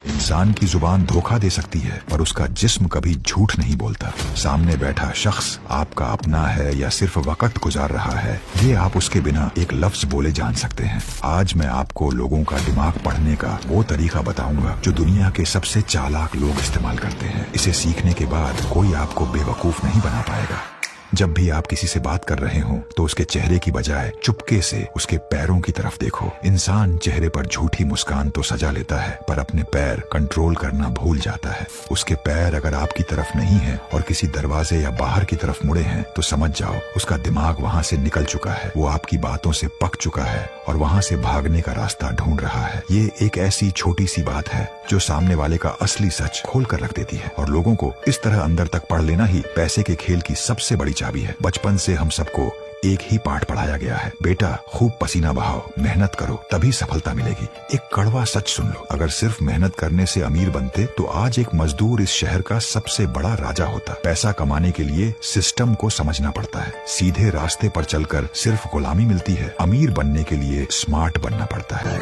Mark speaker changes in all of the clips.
Speaker 1: इंसान की जुबान धोखा दे सकती है पर उसका जिस्म कभी झूठ नहीं बोलता। सामने बैठा शख्स आपका अपना है या सिर्फ वक्त गुजार रहा है, ये आप उसके बिना एक लफ्ज बोले जान सकते हैं। आज मैं आपको लोगों का दिमाग पढ़ने का वो तरीका बताऊंगा जो दुनिया के सबसे चालाक लोग इस्तेमाल करते हैं। इसे सीखने के बाद कोई आपको बेवकूफ नहीं बना पाएगा। जब भी आप किसी से बात कर रहे हो तो उसके चेहरे की बजाय चुपके से उसके पैरों की तरफ देखो। इंसान चेहरे पर झूठी मुस्कान तो सजा लेता है पर अपने पैर कंट्रोल करना भूल जाता है। उसके पैर अगर आपकी तरफ नहीं है और किसी दरवाजे या बाहर की तरफ मुड़े हैं तो समझ जाओ उसका दिमाग वहां से निकल चुका है। वो आपकी बातों से पक चुका है और वहां से भागने का रास्ता ढूंढ रहा है। ये एक ऐसी छोटी सी बात है जो सामने वाले का असली सच खोल कर रख देती है। और लोगों को इस तरह अंदर तक पढ़ लेना ही पैसे के खेल की सबसे बड़ी चाबी है। बचपन से हम सबको एक ही पाठ पढ़ाया गया है, बेटा खूब पसीना बहाओ, मेहनत करो तभी सफलता मिलेगी। एक कड़वा सच सुन लो, अगर सिर्फ मेहनत करने से अमीर बनते तो आज एक मजदूर इस शहर का सबसे बड़ा राजा होता। पैसा कमाने के लिए सिस्टम को समझना पड़ता है, सीधे रास्ते पर चलकर सिर्फ गुलामी मिलती है। अमीर बनने के लिए स्मार्ट बनना पड़ता है।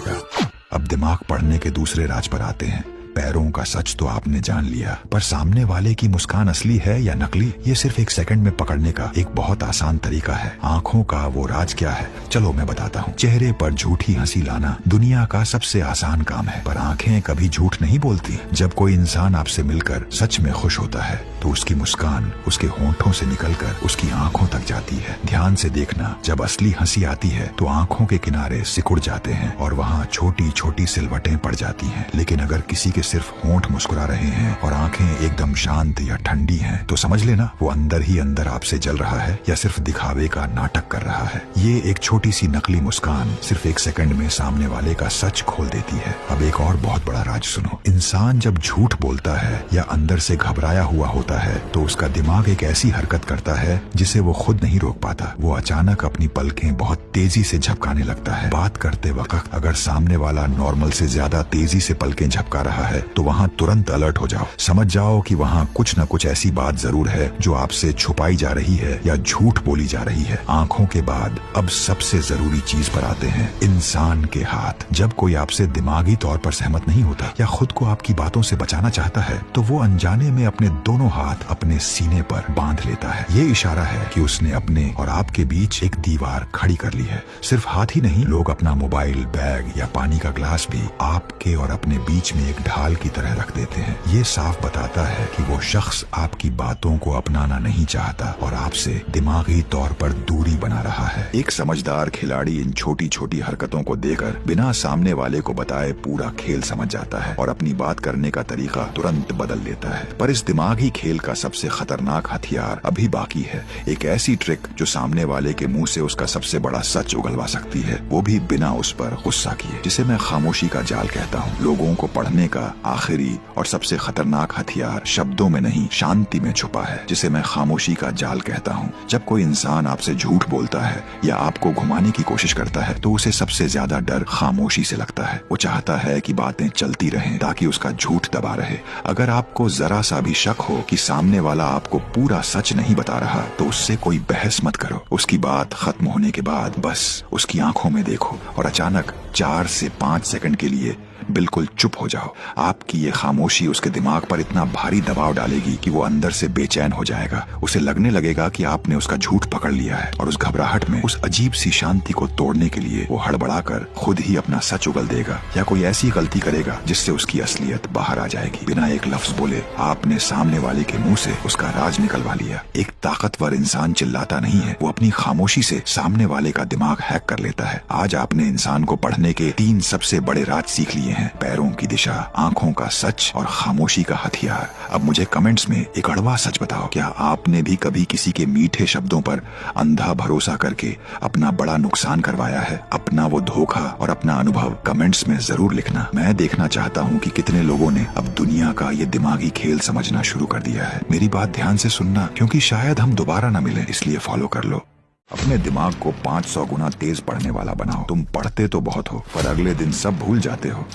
Speaker 1: अब दिमाग पढ़ने के दूसरे राज पर आते हैं। पैरों का सच तो आपने जान लिया, पर सामने वाले की मुस्कान असली है या नकली, ये सिर्फ एक सेकंड में पकड़ने का एक बहुत आसान तरीका है। आंखों का वो राज क्या है, चलो मैं बताता हूँ। चेहरे पर झूठी हंसी लाना दुनिया का सबसे आसान काम है, पर आंखें कभी झूठ नहीं बोलती। जब कोई इंसान आपसे मिलकर सच में खुश होता है तो उसकी मुस्कान उसके होंठों से निकलकर उसकी आंखों तक जाती है। ध्यान से देखना, जब असली हंसी आती है तो आंखों के किनारे सिकुड़ जाते हैं और वहाँ छोटी छोटी सिलवटें पड़ जाती हैं। लेकिन अगर किसी के सिर्फ होंठ मुस्कुरा रहे हैं और आंखें एकदम शांत या ठंडी हैं, तो समझ लेना वो अंदर ही अंदर आपसे जल रहा है या सिर्फ दिखावे का नाटक कर रहा है। ये एक छोटी सी नकली मुस्कान सिर्फ एक सेकंड में सामने वाले का सच खोल देती है। अब एक और बहुत बड़ा राज सुनो। इंसान जब झूठ बोलता है या अंदर से घबराया हुआ होता है तो उसका दिमाग एक ऐसी हरकत करता है जिसे वो खुद नहीं रोक पाता। वो अचानक अपनी पलकें बहुत तेजी से झपकाने लगता है। बात करते वक्त अगर सामने वाला नॉर्मल से ज्यादा तेजी से पलकें झपका रहा है तो वहाँ तुरंत अलर्ट हो जाओ। समझ जाओ कि वहाँ कुछ न कुछ ऐसी बात जरूर है जो आपसे छुपाई जा रही है या झूठ बोली जा रही है। आंखों के बाद अब सबसे जरूरी चीज पर आते हैं, इंसान के हाथ। जब कोई आपसे दिमागी तौर पर सहमत नहीं होता या खुद को आपकी बातों से बचाना चाहता है तो वो अनजाने में अपने दोनों हाथ अपने सीने पर बांध लेता है। ये इशारा है कि उसने अपने और आपके बीच एक दीवार खड़ी कर ली है। सिर्फ हाथ ही नहीं, लोग अपना मोबाइल, बैग या पानी का ग्लास भी आपके और अपने बीच में एक ढाल की तरह रख देते हैं। ये साफ बताता है कि वो शख्स आपकी बातों को अपनाना नहीं चाहता और आपसे दिमागी तौर पर दूरी बना रहा है। एक समझदार खिलाड़ी इन छोटी छोटी हरकतों को देकर बिना सामने वाले को बताए पूरा खेल समझ जाता है और अपनी बात करने का तरीका तुरंत बदल लेता है। पर इस दिमागी खेल का सबसे खतरनाक हथियार अभी बाकी है, एक ऐसी ट्रिक जो सामने वाले के मुंह से उसका सबसे बड़ा सच उगलवा सकती है, वो भी बिना उस पर गुस्सा किए, जिसे मैं खामोशी का जाल कहता हूँ। लोगों को पढ़ने का आखिरी और सबसे खतरनाक हथियार शब्दों में नहीं, शांति में छुपा है, जिसे मैं खामोशी का जाल कहता हूँ। जब कोई इंसान आपसे झूठ बोलता है या आपको घुमाने की कोशिश करता है तो उसे सबसे ज्यादा डर खामोशी से लगता है। वो चाहता है कि बातें चलती रहें ताकि उसका झूठ दबा रहे। अगर आपको जरा सा भी शक हो कि सामने वाला आपको पूरा सच नहीं बता रहा तो उससे कोई बहस मत करो। उसकी बात खत्म होने के बाद बस उसकी आंखों में देखो और अचानक 4 से 5 सेकंड के लिए बिल्कुल चुप हो जाओ। आपकी ये खामोशी उसके दिमाग पर इतना भारी दबाव डालेगी कि वो अंदर से बेचैन हो जाएगा। उसे लगने लगेगा कि आपने उसका झूठ पकड़ लिया है और उस घबराहट में, उस अजीब सी शांति को तोड़ने के लिए वो हड़बड़ाकर खुद ही अपना सच उगल देगा या कोई ऐसी गलती करेगा जिससे उसकी असलियत बाहर आ जाएगी। बिना एक लफ्ज बोले आपने सामने वाले के मुंह से उसका राज निकलवा लिया। एक ताकतवर इंसान चिल्लाता नहीं है, वो अपनी खामोशी से सामने वाले का दिमाग हैक कर लेता है। आज आपने इंसान को पढ़ने के 3 सबसे बड़े राज सीख लिए हैं, पैरों की दिशा, आंखों का सच और खामोशी का हथियार। अब मुझे कमेंट्स में एक कड़वा सच बताओ, क्या आपने भी कभी किसी के मीठे शब्दों पर अंधा भरोसा करके अपना बड़ा नुकसान करवाया है? अपना वो धोखा और अपना अनुभव कमेंट्स में जरूर लिखना। मैं देखना चाहता हूँ कि कितने लोगों ने अब दुनिया का ये दिमागी खेल समझना शुरू कर दिया है। मेरी बात ध्यान से सुनना, क्योंकि शायद हम दोबारा न मिले, इसलिए फॉलो कर लो। अपने दिमाग को 500 गुना तेज पढ़ने वाला बनाओ। तुम पढ़ते तो बहुत हो पर अगले दिन सब भूल जाते हो।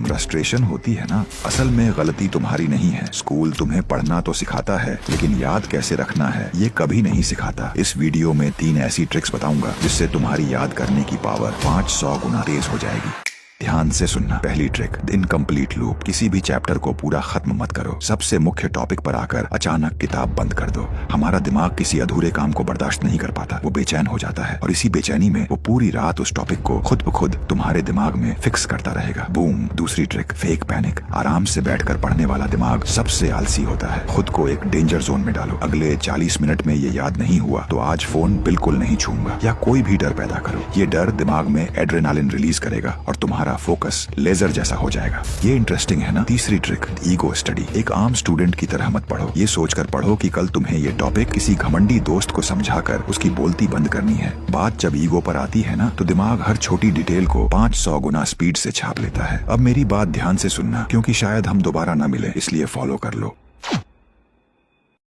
Speaker 1: फ्रस्ट्रेशन होती है ना? असल में गलती तुम्हारी नहीं है। स्कूल तुम्हें पढ़ना तो सिखाता है लेकिन याद कैसे रखना है ये कभी नहीं सिखाता। इस वीडियो में 3 ऐसी ट्रिक्स बताऊंगा जिससे तुम्हारी याद करने की पावर 500 गुना तेज हो जाएगी। ध्यान ध्यान से सुनना। पहली ट्रिक, इनकम्प्लीट लूप। किसी भी चैप्टर को पूरा खत्म मत करो, सबसे मुख्य टॉपिक पर आकर अचानक किताब बंद कर दो। हमारा दिमाग किसी अधूरे काम को बर्दाश्त नहीं कर पाता, वो बेचैन हो जाता है और इसी बेचैनी में वो पूरी रात उस टॉपिक को खुद ब खुद तुम्हारे दिमाग में फिक्स करता रहेगा। बूम। दूसरी ट्रिक, फेक पैनिक। आराम से बैठकर पढ़ने वाला दिमाग सबसे आलसी होता है। खुद को एक डेंजर जोन में डालो। अगले 40 मिनट में ये याद नहीं हुआ तो आज फोन बिल्कुल नहीं छूऊंगा, या कोई भी डर पैदा करो। ये डर दिमाग में एड्रेनालिन रिलीज करेगा और तुम्हारा फोकस लेजर जैसा हो जाएगा। ये इंटरेस्टिंग है ना। तीसरी ट्रिक, ईगो स्टडी। एक आम स्टूडेंट की तरह मत पढ़ो। ये सोचकर पढ़ो कि कल तुम्हें ये टॉपिक किसी घमंडी दोस्त को समझाकर उसकी बोलती बंद करनी है। बात जब ईगो पर आती है ना तो दिमाग हर छोटी डिटेल को 500 गुना स्पीड से छाप लेता है। अब मेरी बात ध्यान से सुनना, क्योंकि शायद हम दोबारा ना मिले, इसलिए फॉलो कर लो।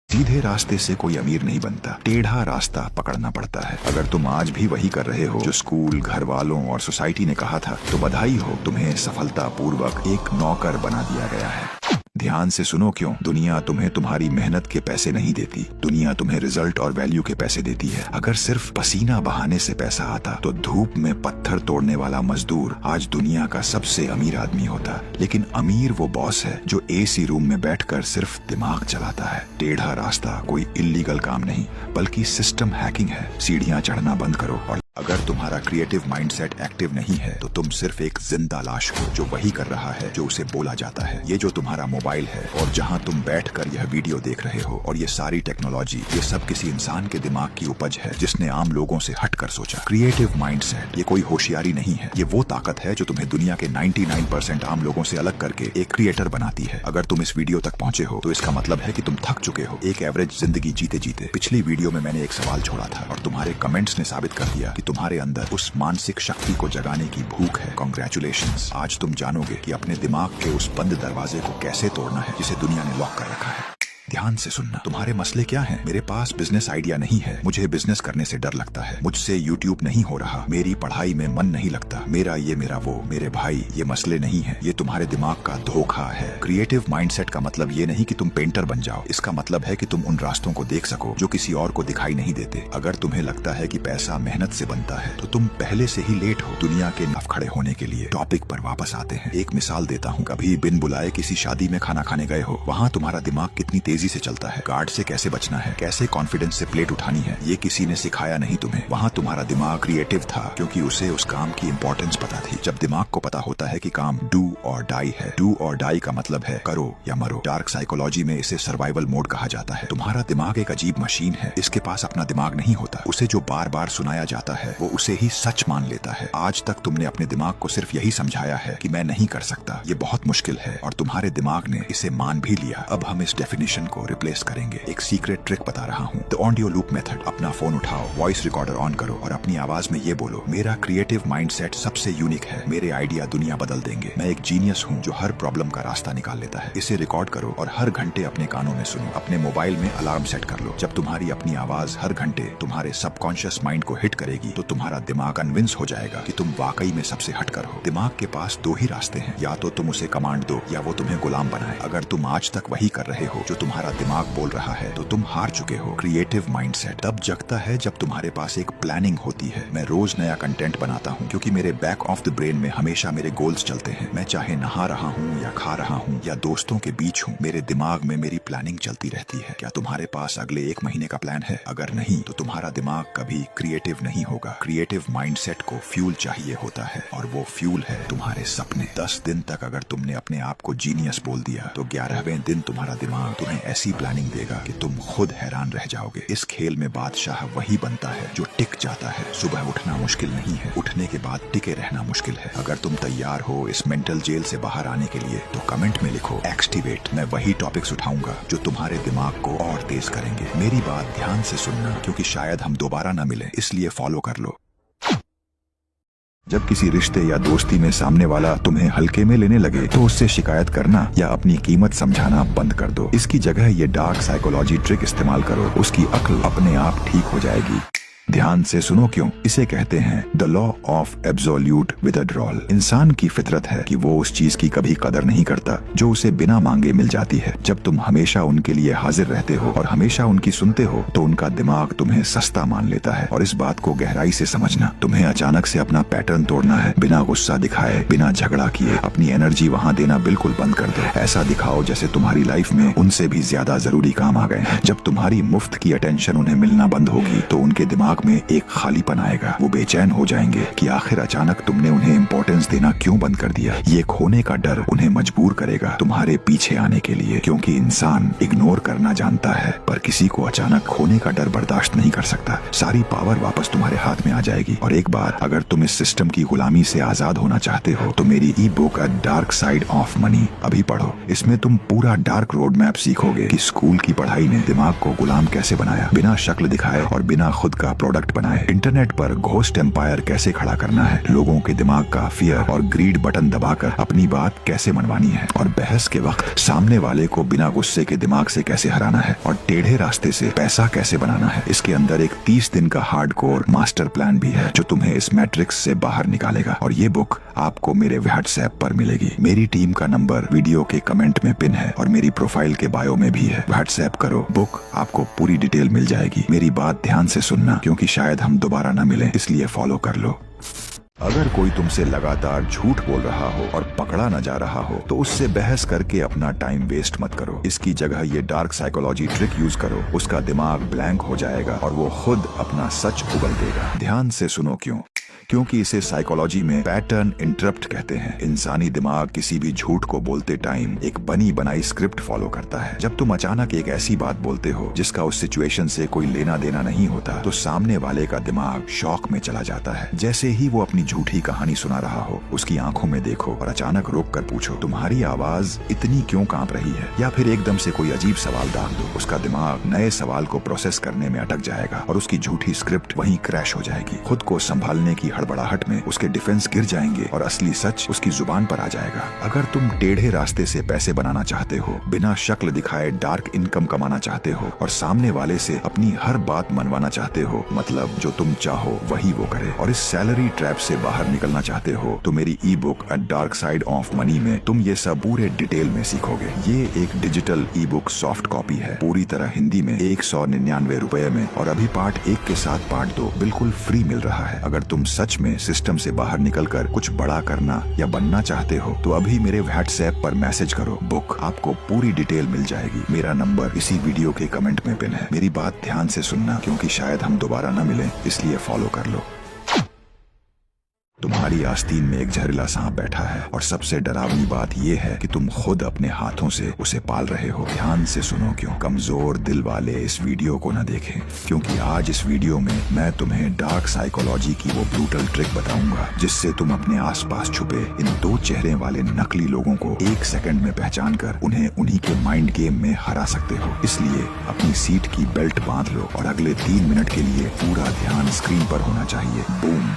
Speaker 1: सीधे रास्ते से कोई अमीर नहीं बनता, टेढ़ा रास्ता पकड़ना पड़ता है। अगर तुम आज भी वही कर रहे हो जो स्कूल, घर वालों और सोसाइटी ने कहा था, तो बधाई हो, तुम्हें सफलता पूर्वक एक नौकर बना दिया गया है। ध्यान से सुनो क्यों। दुनिया तुम्हें तुम्हारी मेहनत के पैसे नहीं देती, दुनिया तुम्हें रिजल्ट और वैल्यू के पैसे देती है। अगर सिर्फ पसीना बहाने से पैसा आता तो धूप में पत्थर तोड़ने वाला मजदूर आज दुनिया का सबसे अमीर आदमी होता। लेकिन अमीर वो बॉस है जो एसी रूम में बैठकर सिर्फ दिमाग चलाता है। टेढ़ा रास्ता कोई इल्लीगल काम नहीं, बल्कि सिस्टम हैकिंग है। सीढ़ियां चढ़ना बंद करो। और अगर तुम्हारा क्रिएटिव माइंडसेट एक्टिव नहीं है तो तुम सिर्फ एक जिंदा लाश हो जो वही कर रहा है जो उसे बोला जाता है। ये जो तुम्हारा मोबाइल है और जहां तुम बैठकर यह वीडियो देख रहे हो, और ये सारी टेक्नोलॉजी, ये सब किसी इंसान के दिमाग की उपज है जिसने आम लोगों से हटकर सोचा। क्रिएटिव माइंडसेट ये कोई होशियारी नहीं है, ये वो ताकत है जो तुम्हें दुनिया के 99% आम लोगों से अलग करके एक क्रिएटर बनाती है। अगर तुम इस वीडियो तक पहुंचे हो तो इसका मतलब है कि तुम थक चुके हो एक एवरेज जिंदगी जीते जीते। पिछली वीडियो में मैंने एक सवाल छोड़ा था और तुम्हारे कमेंट्स ने साबित कर दिया कि तुम्हारे अंदर उस मानसिक शक्ति को जगाने की भूख है। कांग्रेचुलेशंस, आज तुम जानोगे कि अपने दिमाग के उस बंद दरवाजे को कैसे तोड़ना है जिसे दुनिया ने लॉक कर रखा है। ध्यान से सुनना। तुम्हारे मसले क्या हैं? मेरे पास बिजनेस आइडिया नहीं है, मुझे बिजनेस करने से डर लगता है, मुझसे यूट्यूब नहीं हो रहा, मेरी पढ़ाई में मन नहीं लगता, मेरा ये मेरा वो। मेरे भाई, ये मसले नहीं है, ये तुम्हारे दिमाग का धोखा है। क्रिएटिव माइंडसेट का मतलब ये नहीं कि तुम पेंटर बन जाओ, इसका मतलब है कि तुम उन रास्तों को देख सको जो किसी और को दिखाई नहीं देते। अगर तुम्हें लगता है कि पैसा मेहनत से बनता है तो तुम पहले से ही लेट हो दुनिया के नफ खड़े होने के लिए। टॉपिक पर वापस आते हैं। एक मिसाल देता हूँ। कभी बिन बुलाए किसी शादी में खाना खाने गए हो, वहाँ तुम्हारा दिमाग कितनी तेजी से चलता है, गार्ड से कैसे बचना है, कैसे कॉन्फिडेंस से प्लेट उठानी है, ये किसी ने सिखाया नहीं तुम्हें। वहाँ तुम्हारा दिमाग क्रिएटिव था क्योंकि उसे उस काम की इंपॉर्टेंस पता थी। जब दिमाग को पता होता है कि काम डू और डाई है, डू और डाई का मतलब है करो या मरो। डार्क साइकोलॉजी में इसे सर्वाइवल मोड कहा जाता है। तुम्हारा दिमाग एक अजीब मशीन है, इसके पास अपना दिमाग नहीं होता। उसे जो बार बार सुनाया जाता है वो उसे ही सच मान लेता है। आज तक तुमने अपने दिमाग को सिर्फ यही समझाया है कि मैं नहीं कर सकता, ये बहुत मुश्किल है, और तुम्हारे दिमाग ने इसे मान भी लिया। अब हम इस डेफिनेशन को रिप्लेस करेंगे। एक सीक्रेट ट्रिक बता रहा हूँ, द ऑडियो लूप मेथड। अपना फोन उठाओ, वॉइस रिकॉर्डर ऑन करो और अपनी आवाज में ये बोलो, मेरा क्रिएटिव माइंडसेट सबसे यूनिक है, मेरे आइडिया दुनिया बदल देंगे, मैं एक जीनियस हूँ जो हर प्रॉब्लम का रास्ता निकाल लेता है। इसे रिकॉर्ड करो और हर घंटे अपने कानों में सुनो। अपने मोबाइल में अलार्म सेट कर लो। जब तुम्हारी अपनी आवाज हर घंटे तुम्हारे सबकॉन्शियस माइंड को हिट करेगी तो तुम्हारा दिमाग कन्विंस हो जाएगा कि तुम वाकई में सबसे हटकर हो। दिमाग के पास दो ही रास्ते हैं, या तो तुम उसे कमांड दो या वो तुम्हें गुलाम बनाए। अगर तुम आज तक वही कर रहे हो जो तुम्हारा दिमाग बोल रहा है तो तुम हार चुके हो। क्रिएटिव माइंडसेट तब जगता है जब तुम्हारे पास एक प्लानिंग होती है। मैं रोज नया कंटेंट बनाता हूँ क्योंकि मेरे बैक ऑफ द ब्रेन में हमेशा मेरे गोल्स चलते हैं। मैं चाहे नहा रहा हूँ या खा रहा हूँ या दोस्तों के बीच हूँ, मेरे दिमाग में मेरी प्लानिंग चलती रहती है। क्या तुम्हारे पास अगले 1 महीने का प्लान है? अगर नहीं तो तुम्हारा दिमाग कभी क्रिएटिव नहीं होगा। क्रिएटिव माइंडसेट को फ्यूल चाहिए होता है और वो फ्यूल है तुम्हारे सपने। 10 दिन तक अगर तुमने अपने आप को जीनियस बोल दिया तो 11वें दिन तुम्हारा दिमाग तुम्हें ऐसी प्लानिंग देगा कि तुम खुद हैरान रह जाओगे। इस खेल में बादशाह वही बनता है जो टिक जाता है। सुबह उठना मुश्किल नहीं है, उठने के बाद टिके रहना मुश्किल है। अगर तुम तैयार हो इस मेंटल जेल से बाहर आने के लिए तो कमेंट में लिखो एक्टिवेट। मैं वही टॉपिक्स उठाऊंगा जो तुम्हारे दिमाग को और तेज करेंगे। मेरी बात ध्यान से सुनना क्योंकि शायद हम दोबारा ना मिले, इसलिए फॉलो कर लो। जब किसी रिश्ते या दोस्ती में सामने वाला तुम्हें हल्के में लेने लगे तो उससे शिकायत करना या अपनी कीमत समझाना बंद कर दो। इसकी जगह ये डार्क साइकोलॉजी ट्रिक इस्तेमाल करो, उसकी अक्ल अपने आप ठीक हो जाएगी। ध्यान से सुनो क्यों। इसे कहते हैं the law of absolute withdrawal. इंसान की फितरत है कि वो उस चीज की कभी कदर नहीं करता जो उसे बिना मांगे मिल जाती है। जब तुम हमेशा उनके लिए हाजिर रहते हो और हमेशा उनकी सुनते हो तो उनका दिमाग तुम्हें सस्ता मान लेता है। और इस बात को गहराई से समझना, तुम्हें अचानक से अपना पैटर्न तोड़ना है। बिना गुस्सा दिखाए, बिना झगड़ा किए अपनी एनर्जी वहाँ देना बिल्कुल बंद कर दो। ऐसा दिखाओ जैसे तुम्हारी लाइफ में उनसे भी ज्यादा जरूरी काम आ गए हैं। जब तुम्हारी मुफ्त की अटेंशन उन्हें मिलना बंद होगी तो उनके दिमाग में एक खालीपन आएगा। वो बेचैन हो जाएंगे कि आखिर अचानक तुमने उन्हें इंपॉर्टेंस देना क्यों बंद कर दिया। ये खोने का डर उन्हें मजबूर करेगा तुम्हारे पीछे आने के लिए, क्योंकि इंसान इग्नोर करना जानता है पर किसी को अचानक खोने का डर बर्दाश्त नहीं कर सकता। सारी पावर वापस तुम्हारे हाथ में आ जाएगी। और एक बार अगर तुम इस सिस्टम की गुलामी से आजाद होना चाहते हो तो मेरी ई book a dark side of money अभी पढ़ो। इसमें तुम पूरा डार्क रोड मैप सीखोगे कि स्कूल की पढ़ाई ने दिमाग को गुलाम कैसे बनाया, बिना शक्ल दिखाए और बिना खुद का प्रोडक्ट बनाए। इंटरनेट पर घोस्ट एम्पायर कैसे खड़ा करना है, लोगों के दिमाग का फियर और ग्रीड बटन दबाकर अपनी बात कैसे मनवानी है, और बहस के वक्त सामने वाले को बिना गुस्से के दिमाग से कैसे हराना है, और टेढ़े रास्ते से पैसा कैसे बनाना है। इसके अंदर एक 30 दिन का हार्डकोर मास्टर प्लान भी है जो तुम्हें इस मैट्रिक्स से बाहर निकालेगा। और ये बुक आपको मेरे व्हाट्सएप पर मिलेगी। मेरी टीम का नंबर वीडियो के कमेंट में पिन है और मेरी प्रोफाइल के बायो में भी है। व्हाट्सएप करो, बुक आपको पूरी डिटेल मिल जाएगी। मेरी बात ध्यान से सुनना क्योंकि शायद हम दोबारा ना मिलें, इसलिए फॉलो कर लो। अगर कोई तुमसे लगातार झूठ बोल रहा हो और पकड़ा न जा रहा हो तो उससे बहस करके अपना टाइम वेस्ट मत करो। इसकी जगह ये डार्क साइकोलॉजी ट्रिक यूज करो। उसका दिमाग ब्लैंक हो जाएगा और वो खुद अपना सच उगल देगा। ध्यान से सुनो क्यों, क्योंकि इसे साइकोलॉजी में पैटर्न इंटरप्ट कहते हैं। इंसानी दिमाग किसी भी झूठ को बोलते टाइम एक बनी बनाई स्क्रिप्ट फॉलो करता है। जब तुम अचानक एक ऐसी बात बोलते हो जिसका उस सिचुएशन से कोई लेना देना नहीं होता तो सामने वाले का दिमाग शॉक में चला जाता है। जैसे ही वो अपनी झूठी कहानी सुना रहा हो, उसकी आंखों में देखो और अचानक रोक कर पूछो तुम्हारी आवाज इतनी क्यों कांप रही है, या फिर एकदम से कोई अजीब सवाल डाल दो। उसका दिमाग नए सवाल को प्रोसेस करने में अटक जाएगा और उसकी झूठी स्क्रिप्ट वहीं क्रैश हो जाएगी। खुद को संभालने की हड़बड़ाहट में उसके डिफेंस गिर जाएंगे और असली सच उसकी जुबान पर आ जाएगा। अगर तुम टेढ़े रास्ते से पैसे बनाना चाहते हो, बिना शक्ल दिखाए डार्क इनकम कमाना चाहते हो और सामने वाले से अपनी हर बात मनवाना चाहते हो, मतलब जो तुम चाहो वही वो करे, और इस सैलरी ट्रैप से बाहर निकलना चाहते हो तो मेरी ई book a dark side of money में तुम ये सब पूरे डिटेल में सीखोगे। ये एक digital e book soft copy है, पूरी तरह हिंदी में 199 रुपए में, और अभी पार्ट 1 के साथ पार्ट 2 बिल्कुल फ्री मिल रहा है। अगर तुम सच में सिस्टम से बाहर निकलकर कुछ बड़ा करना या बनना चाहते हो तो अभी मेरे व्हाट्सएप पर मैसेज करो। बुक आपको पूरी डिटेल मिल जाएगी। मेरा नंबर इसी वीडियो के कमेंट में पिन है। मेरी बात ध्यान से सुनना क्योंकि शायद हम दोबारा न मिलें, इसलिए फॉलो कर लो। तुम्हारी आस्तीन में एक जहरीला सांप बैठा है और सबसे डरावनी बात यह है कि तुम खुद अपने हाथों से उसे पाल रहे हो। ध्यान से सुनो क्यों। कमजोर दिल वाले इस वीडियो को न देखें, क्योंकि आज इस वीडियो में मैं तुम्हें डार्क साइकोलॉजी की वो ब्रूटल ट्रिक बताऊंगा जिससे तुम अपने आसपास छुपे इन 2 चेहरे वाले नकली लोगों को 1 सेकंड में पहचान कर उन्हें उन्हीं के माइंड गेम में हरा सकते हो। इसलिए अपनी सीट की बेल्ट बांध लो और अगले 3 मिनट के लिए पूरा ध्यान स्क्रीन पर होना चाहिए। बूम।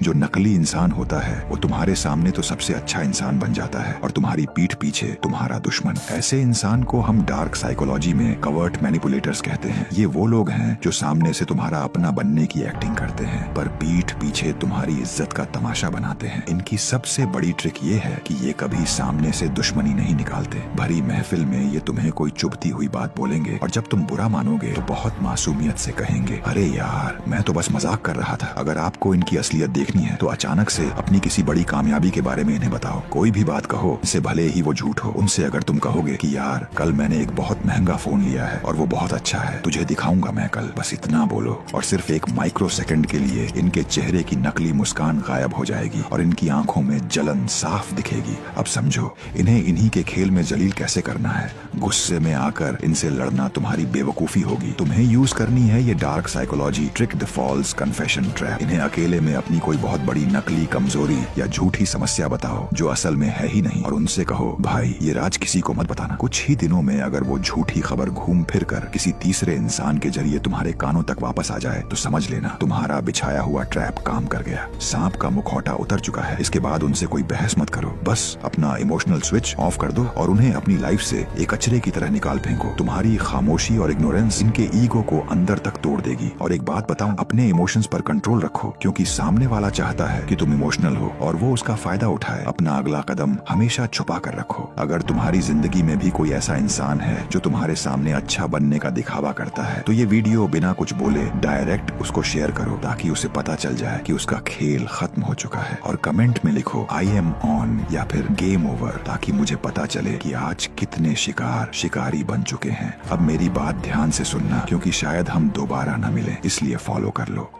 Speaker 1: जो नकली इंसान होता है वो तुम्हारे सामने तो सबसे अच्छा इंसान बन जाता है और तुम्हारी पीठ पीछे तुम्हारा दुश्मन। ऐसे इंसान को हम डार्क साइकोलॉजी में कवर्ट मैनिपुलेटर्स कहते हैं। ये वो लोग हैं जो सामने से तुम्हारा अपना बनने की एक्टिंग करते हैं पर पीठ पीछे तुम्हारी इज्जत का तमाशा बनाते हैं। इनकी सबसे बड़ी ट्रिक ये है कि ये कभी सामने से दुश्मनी नहीं निकालते। भरी महफिल में ये तुम्हें कोई चुभती हुई बात बोलेंगे और जब तुम बुरा मानोगे तो बहुत मासूमियत से कहेंगे, अरे यार मैं तो बस मजाक कर रहा था। अगर आपको इनकी असलियत देखनी है तो अचानक से अपनी किसी बड़ी कामयाबी के बारे में इन्हें बताओ। कोई भी बात कहो, इससे भले ही वो झूठ हो। उनसे अगर तुम कहोगे कि यार कल मैंने एक बहुत महंगा फोन लिया है और वो बहुत अच्छा है, तुझे दिखाऊंगा मैं कल, बस इतना बोलो और सिर्फ एक माइक्रो सेकंड के लिए इनके चेहरे की नकली मुस्कान गायब हो जाएगी और इनकी आंखों में जलन साफ दिखेगी। अब समझो इन्हें इन्हीं के खेल में जलील कैसे करना है। गुस्से में आकर इनसे लड़ना तुम्हारी बेवकूफी होगी। तुम्हें यूज करनी है ये dark psychology trick, the false confession trap. इन्हें अकेले में अपनी कोई कोई बहुत बड़ी नकली कमजोरी या झूठी समस्या बताओ जो असल में है ही नहीं, और उनसे कहो भाई ये राज किसी को मत बताना। कुछ ही दिनों में अगर वो झूठी खबर घूम फिर कर किसी तीसरे इंसान के जरिए तुम्हारे कानों तक वापस आ जाए तो समझ लेना तुम्हारा बिछाया हुआ ट्रैप काम कर गया। सांप का मुखौटा उतर चुका है। इसके बाद उनसे कोई बहस मत करो, बस अपना इमोशनल स्विच ऑफ कर दो और उन्हें अपनी लाइफ से एक कचरे की तरह निकाल फेंको। तुम्हारी खामोशी और इग्नोरेंस इनके ईगो को अंदर तक तोड़ देगी। और एक बात बताऊं, अपने इमोशंस पर कंट्रोल रखो, क्योंकि सामने वाला चाहता है कि तुम इमोशनल हो और वो उसका फायदा उठाए। अपना अगला कदम हमेशा छुपा कर रखो। अगर तुम्हारी जिंदगी में भी कोई ऐसा इंसान है जो तुम्हारे सामने अच्छा बनने का दिखावा करता है तो ये वीडियो बिना कुछ बोले डायरेक्ट उसको शेयर करो, ताकि उसे पता चल जाए कि उसका खेल खत्म हो चुका है। और कमेंट में लिखो आई एम ऑन या फिर गेम ओवर, ताकि मुझे पता चले कि आज कितने शिकारी बन चुके हैं। अब मेरी बात ध्यान से सुनना, क्योंकि शायद हम दोबारा न मिलें, इसलिए फॉलो कर लो।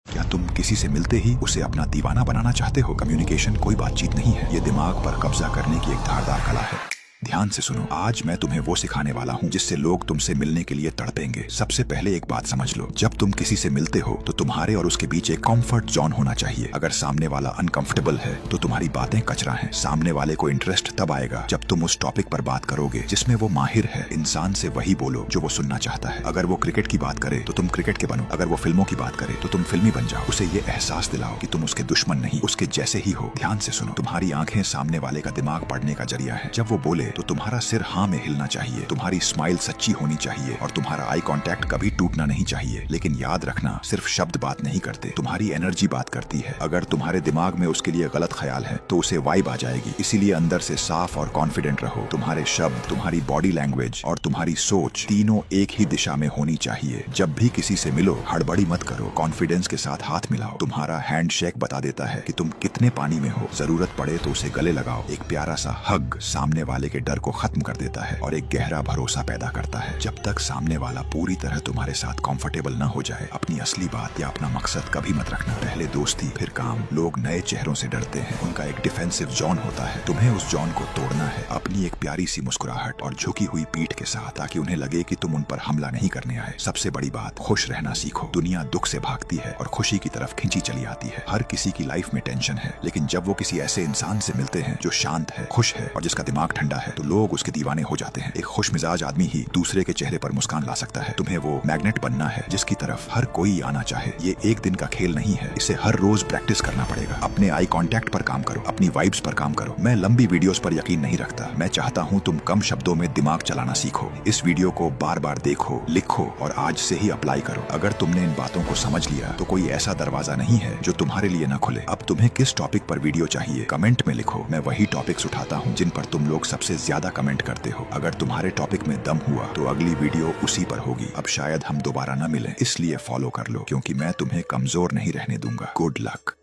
Speaker 1: क्या तुम किसी से मिलते ही उसे अपना दीवाना बनाना चाहते हो? कम्युनिकेशन कोई बातचीत नहीं है, ये दिमाग पर कब्जा करने की एक धारदार कला है। ध्यान से सुनो, आज मैं तुम्हें वो सिखाने वाला हूँ जिससे लोग तुमसे मिलने के लिए तड़पेंगे। सबसे पहले एक बात समझ लो, जब तुम किसी से मिलते हो तो तुम्हारे और उसके बीच एक कंफर्ट जोन होना चाहिए। अगर सामने वाला अनकंफर्टेबल है तो तुम्हारी बातें कचरा हैं। सामने वाले को इंटरेस्ट तब आएगा जब तुम उस टॉपिक पर बात करोगे जिसमें वो माहिर है। इंसान से वही बोलो जो वो सुनना चाहता है। अगर वो क्रिकेट की बात करे तो तुम क्रिकेट के बनो, अगर वो फिल्मों की बात करे तो तुम फिल्मी बन जाओ। उसे ये एहसास दिलाओ कि तुम उसके दुश्मन नहीं, उसके जैसे ही हो। ध्यान से सुनो, तुम्हारी आंखें सामने वाले का दिमाग पढ़ने का जरिया है। जब वो बोले तो तुम्हारा सिर हाँ में हिलना चाहिए, तुम्हारी स्माइल सच्ची होनी चाहिए और तुम्हारा आई कांटेक्ट कभी टूटना नहीं चाहिए। लेकिन याद रखना, सिर्फ शब्द बात नहीं करते, तुम्हारी एनर्जी बात करती है। अगर तुम्हारे दिमाग में उसके लिए गलत ख्याल है तो उसे वाइब आ जाएगी। इसीलिए अंदर से साफ और कॉन्फिडेंट रहो। तुम्हारे शब्द, तुम्हारी बॉडी लैंग्वेज और तुम्हारी सोच तीनों एक ही दिशा में होनी चाहिए। जब भी किसी से मिलो हड़बड़ी मत करो, कॉन्फिडेंस के साथ हाथ मिलाओ। तुम्हारा हैंड शेक बता देता है कि तुम कितने पानी में हो। जरूरत पड़े तो उसे गले लगाओ। एक प्यारा सा हग सामने वाले के डर को खत्म कर देता है और एक गहरा भरोसा पैदा करता है। जब तक सामने वाला पूरी तरह तुम्हारे साथ कंफर्टेबल न हो जाए, अपनी असली बात या अपना मकसद कभी मत रखना। पहले दोस्ती फिर काम। लोग नए चेहरों से डरते हैं, उनका एक डिफेंसिव जोन होता है। तुम्हें उस जोन को तोड़ना है, अपनी एक प्यारी सी मुस्कुराहट और झुकी हुई पीठ के साथ, ताकि उन्हें लगे कि तुम उन पर हमला नहीं करने आए। सबसे बड़ी बात, खुश रहना सीखो। दुनिया दुख से भागती है और खुशी की तरफ खींची चली आती है। हर किसी की लाइफ में टेंशन है, लेकिन जब वो किसी ऐसे इंसान से मिलते हैं जो शांत है, खुश है और जिसका दिमाग ठंडा है, तो लोग उसके दीवाने हो जाते हैं। एक खुश मिजाज आदमी ही दूसरे के चेहरे पर मुस्कान ला सकता है। तुम्हें वो मैग्नेट बनना है जिसकी तरफ हर कोई आना चाहे। ये एक दिन का खेल नहीं है, इसे हर रोज प्रैक्टिस करना पड़ेगा। अपने आई कांटेक्ट पर काम करो, अपनी वाइब्स पर काम करो। मैं लंबी वीडियोस पर यकीन नहीं रखता, मैं चाहता हूँ तुम कम शब्दों में दिमाग चलाना सीखो। इस वीडियो को बार बार देखो, लिखो और आज से ही अप्लाई करो। अगर तुमने इन बातों को समझ लिया तो कोई ऐसा दरवाजा नहीं है जो तुम्हारे लिए न खुले। अब तुम्हें किस टॉपिक पर वीडियो चाहिए कमेंट में लिखो। मैं वही टॉपिक्स उठाता हूँ जिन पर तुम लोग सबसे ज्यादा कमेंट करते हो। अगर तुम्हारे टॉपिक में दम हुआ तो अगली वीडियो उसी पर होगी। अब शायद हम दोबारा न मिलें, इसलिए फॉलो कर लो, क्योंकि मैं तुम्हें कमजोर नहीं रहने दूंगा। Good luck.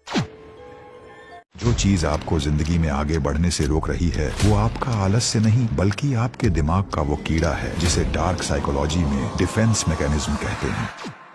Speaker 1: जो चीज आपको जिंदगी में आगे बढ़ने से रोक रही है वो आपका आलस्य नहीं, बल्कि आपके दिमाग का वो कीड़ा है जिसे डार्क साइकोलॉजी में डिफेंस मैकेनिज्म कहते हैं।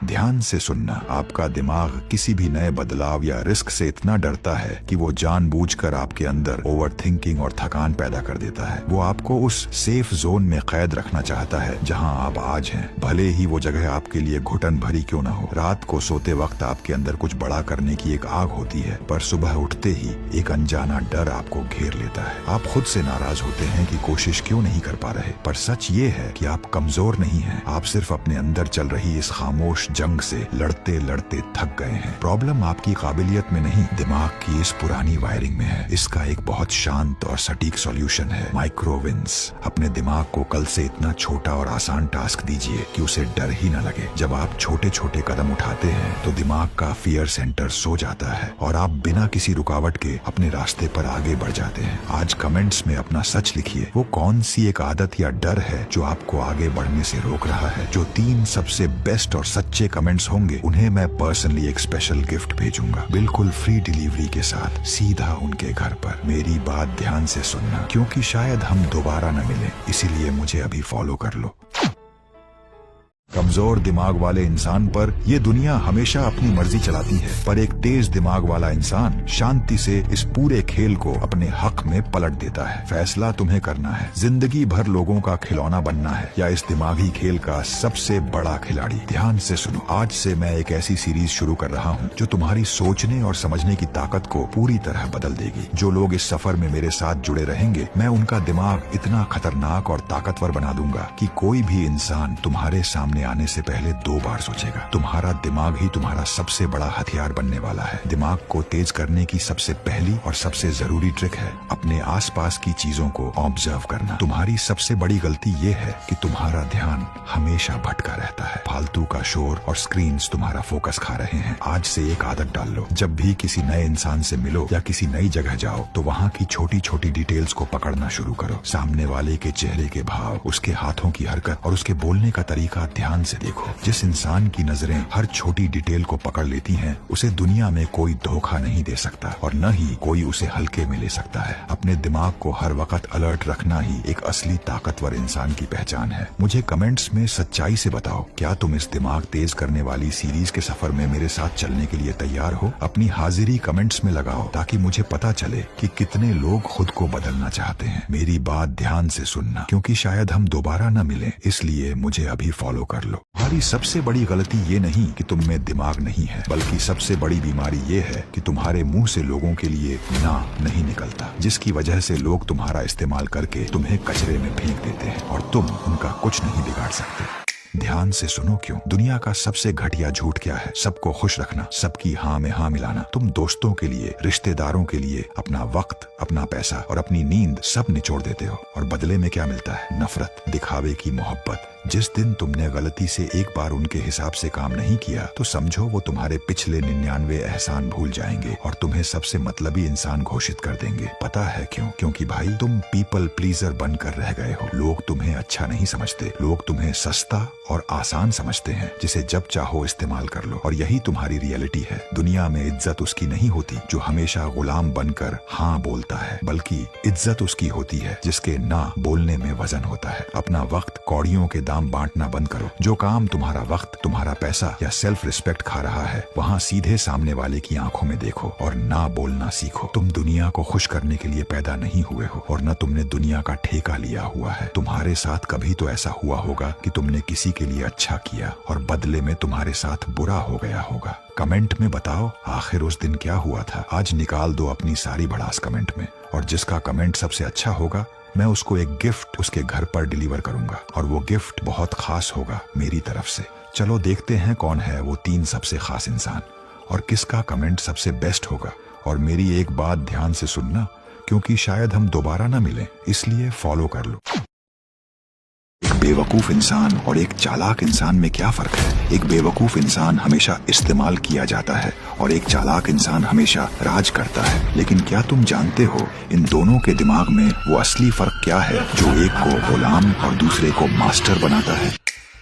Speaker 1: ध्यान से सुनना, आपका दिमाग किसी भी नए बदलाव या रिस्क से इतना डरता है कि वो जानबूझकर आपके अंदर ओवर थिंकिंग और थकान पैदा कर देता है। वो आपको उस सेफ जोन में कैद रखना चाहता है जहां आप आज हैं, भले ही वो जगह आपके लिए घुटन भरी क्यों ना हो। रात को सोते वक्त आपके अंदर कुछ बड़ा करने की एक आग होती है, पर सुबह उठते ही एक अनजाना डर आपको घेर लेता है। आप खुद से नाराज होते हैं कि कोशिश क्यों नहीं कर पा रहे, पर सच ये है कि आप कमजोर नहीं हैं। आप सिर्फ अपने अंदर चल रही इस खामोश जंग से लड़ते लड़ते थक गए हैं। प्रॉब्लम आपकी काबिलियत में नहीं, दिमाग की इस पुरानी वायरिंग में है। इसका एक बहुत शांत और सटीक सॉल्यूशन है, माइक्रोविंस। अपने दिमाग को कल से इतना छोटा और आसान टास्क दीजिए कि उसे डर ही न लगे। जब आप छोटे छोटे कदम उठाते हैं तो दिमाग का फियर सेंटर सो जाता है और आप बिना किसी रुकावट के अपने रास्ते पर आगे बढ़ जाते हैं। आज कमेंट्स में अपना सच लिखिए। वो कौन सी एक आदत या डर है जो आपको आगे बढ़ने से रोक रहा है? जो 3 सबसे बेस्ट और सच्चे कमेंट्स होंगे उन्हें मैं पर्सनली एक स्पेशल गिफ्ट भेजूंगा, बिल्कुल फ्री डिलीवरी के साथ, सीधा उनके घर पर। मेरी बात ध्यान से सुनना, क्योंकि शायद हम दोबारा न मिलें, इसीलिए मुझे अभी फॉलो कर लो। कमजोर दिमाग वाले इंसान पर ये दुनिया हमेशा अपनी मर्जी चलाती है, पर एक तेज दिमाग वाला इंसान शांति से इस पूरे खेल को अपने हक में पलट देता है। फैसला तुम्हें करना है, जिंदगी भर लोगों का खिलौना बनना है या इस दिमागी खेल का सबसे बड़ा खिलाड़ी। ध्यान से सुनो, आज से मैं एक ऐसी सीरीज शुरू कर रहा हूँ जो तुम्हारी सोचने और समझने की ताकत को पूरी तरह बदल देगी। जो लोग इस सफर में मेरे साथ जुड़े रहेंगे, मैं उनका दिमाग इतना खतरनाक और ताकतवर बना दूंगा कि कोई भी इंसान तुम्हारे सामने आने से पहले 2 बार सोचेगा। तुम्हारा दिमाग ही तुम्हारा सबसे बड़ा हथियार बनने वाला है। दिमाग को तेज करने की सबसे पहली और सबसे जरूरी ट्रिक है अपने आसपास की चीजों को ऑब्जर्व करना। तुम्हारी सबसे बड़ी गलती ये है कि तुम्हारा ध्यान हमेशा भटका रहता है। फालतू का शोर और स्क्रीन्स तुम्हारा फोकस खा रहे हैं। आज से एक आदत डाल लो, जब भी किसी नए इंसान से मिलो या किसी नई जगह जाओ तो वहाँ की छोटी छोटी डिटेल्स को पकड़ना शुरू करो। सामने वाले के चेहरे के भाव, उसके हाथों की हरकत और उसके बोलने का तरीका ध्यान से देखो। जिस इंसान की नजरें हर छोटी डिटेल को पकड़ लेती हैं, उसे दुनिया में कोई धोखा नहीं दे सकता और न ही कोई उसे हल्के में ले सकता है। अपने दिमाग को हर वक्त अलर्ट रखना ही एक असली ताकतवर इंसान की पहचान है। मुझे कमेंट्स में सच्चाई से बताओ, क्या तुम इस दिमाग तेज करने वाली सीरीज के सफर में मेरे साथ चलने के लिए तैयार हो? अपनी हाजिरी कमेंट्स में लगाओ ताकि मुझे पता चले कि कितने लोग खुद को बदलना चाहते हैं। मेरी बात ध्यान से सुनना, क्योंकि शायद हम दोबारा न मिलें, इसलिए मुझे अभी फॉलो कर लो। तुम्हारी सबसे बड़ी गलती ये नहीं कि तुम में दिमाग नहीं है, बल्कि सबसे बड़ी बीमारी ये है कि तुम्हारे मुंह से लोगों के लिए ना नहीं निकलता, जिसकी वजह से लोग तुम्हारा इस्तेमाल करके तुम्हें कचरे में फेंक देते हैं और तुम उनका कुछ नहीं बिगाड़ सकते। ध्यान से सुनो, क्यों? दुनिया का सबसे घटिया झूठ क्या है? सबको खुश रखना, सबकी हाँ में हाँ मिलाना। तुम दोस्तों के लिए, रिश्तेदारों के लिए अपना वक्त, अपना पैसा और अपनी नींद सब निचोड़ देते हो, और बदले में क्या मिलता है? नफरत, दिखावे की मोहब्बत। जिस दिन तुमने गलती से एक बार उनके हिसाब से काम नहीं किया तो समझो वो तुम्हारे पिछले 99 एहसान भूल जाएंगे और तुम्हें सबसे मतलबी इंसान घोषित कर देंगे। पता है क्यों? क्योंकि भाई तुम पीपल प्लीजर बनकर रह गए हो। लोग तुम्हें अच्छा नहीं समझते, लोग तुम्हें सस्ता और आसान समझते हैं जिसे जब चाहो इस्तेमाल कर लो, और यही तुम्हारी रियलिटी है। दुनिया में इज्जत उसकी नहीं होती जो हमेशा गुलाम बनकर हाँ बोलता है, बल्कि इज्जत उसकी होती है जिसके ना बोलने में वजन होता है। अपना वक्त कौड़ियों के बांटना बंद करो। जो काम तुम्हारा वक्त, तुम्हारा पैसा या सेल्फ रिस्पेक्ट खा रहा है, वहाँ सीधे सामने वाले की आंखों में देखो और ना बोलना सीखो। तुम दुनिया को खुश करने के लिए पैदा नहीं हुए हो और न तुमने दुनिया का ठेका लिया हुआ है। तुम्हारे साथ कभी तो ऐसा हुआ होगा कि तुमने किसी के लिए अच्छा किया और बदले में तुम्हारे साथ बुरा हो गया होगा। कमेंट में बताओ आखिर उस दिन क्या हुआ था। आज निकाल दो अपनी सारी भड़ास कमेंट में, और जिसका कमेंट सबसे अच्छा होगा मैं उसको एक गिफ्ट उसके घर पर डिलीवर करूंगा, और वो गिफ्ट बहुत खास होगा मेरी तरफ से। चलो देखते हैं कौन है वो 3 सबसे खास इंसान और किसका कमेंट सबसे बेस्ट होगा। और मेरी एक बात ध्यान से सुनना, क्योंकि शायद हम दोबारा ना मिलें, इसलिए फॉलो कर लो। एक बेवकूफ इंसान और एक चालाक इंसान में क्या फर्क है? एक बेवकूफ इंसान हमेशा इस्तेमाल किया जाता है और एक चालाक इंसान हमेशा राज करता है। लेकिन क्या तुम जानते हो इन दोनों के दिमाग में वो असली फर्क क्या है जो एक को गुलाम और दूसरे को मास्टर बनाता है?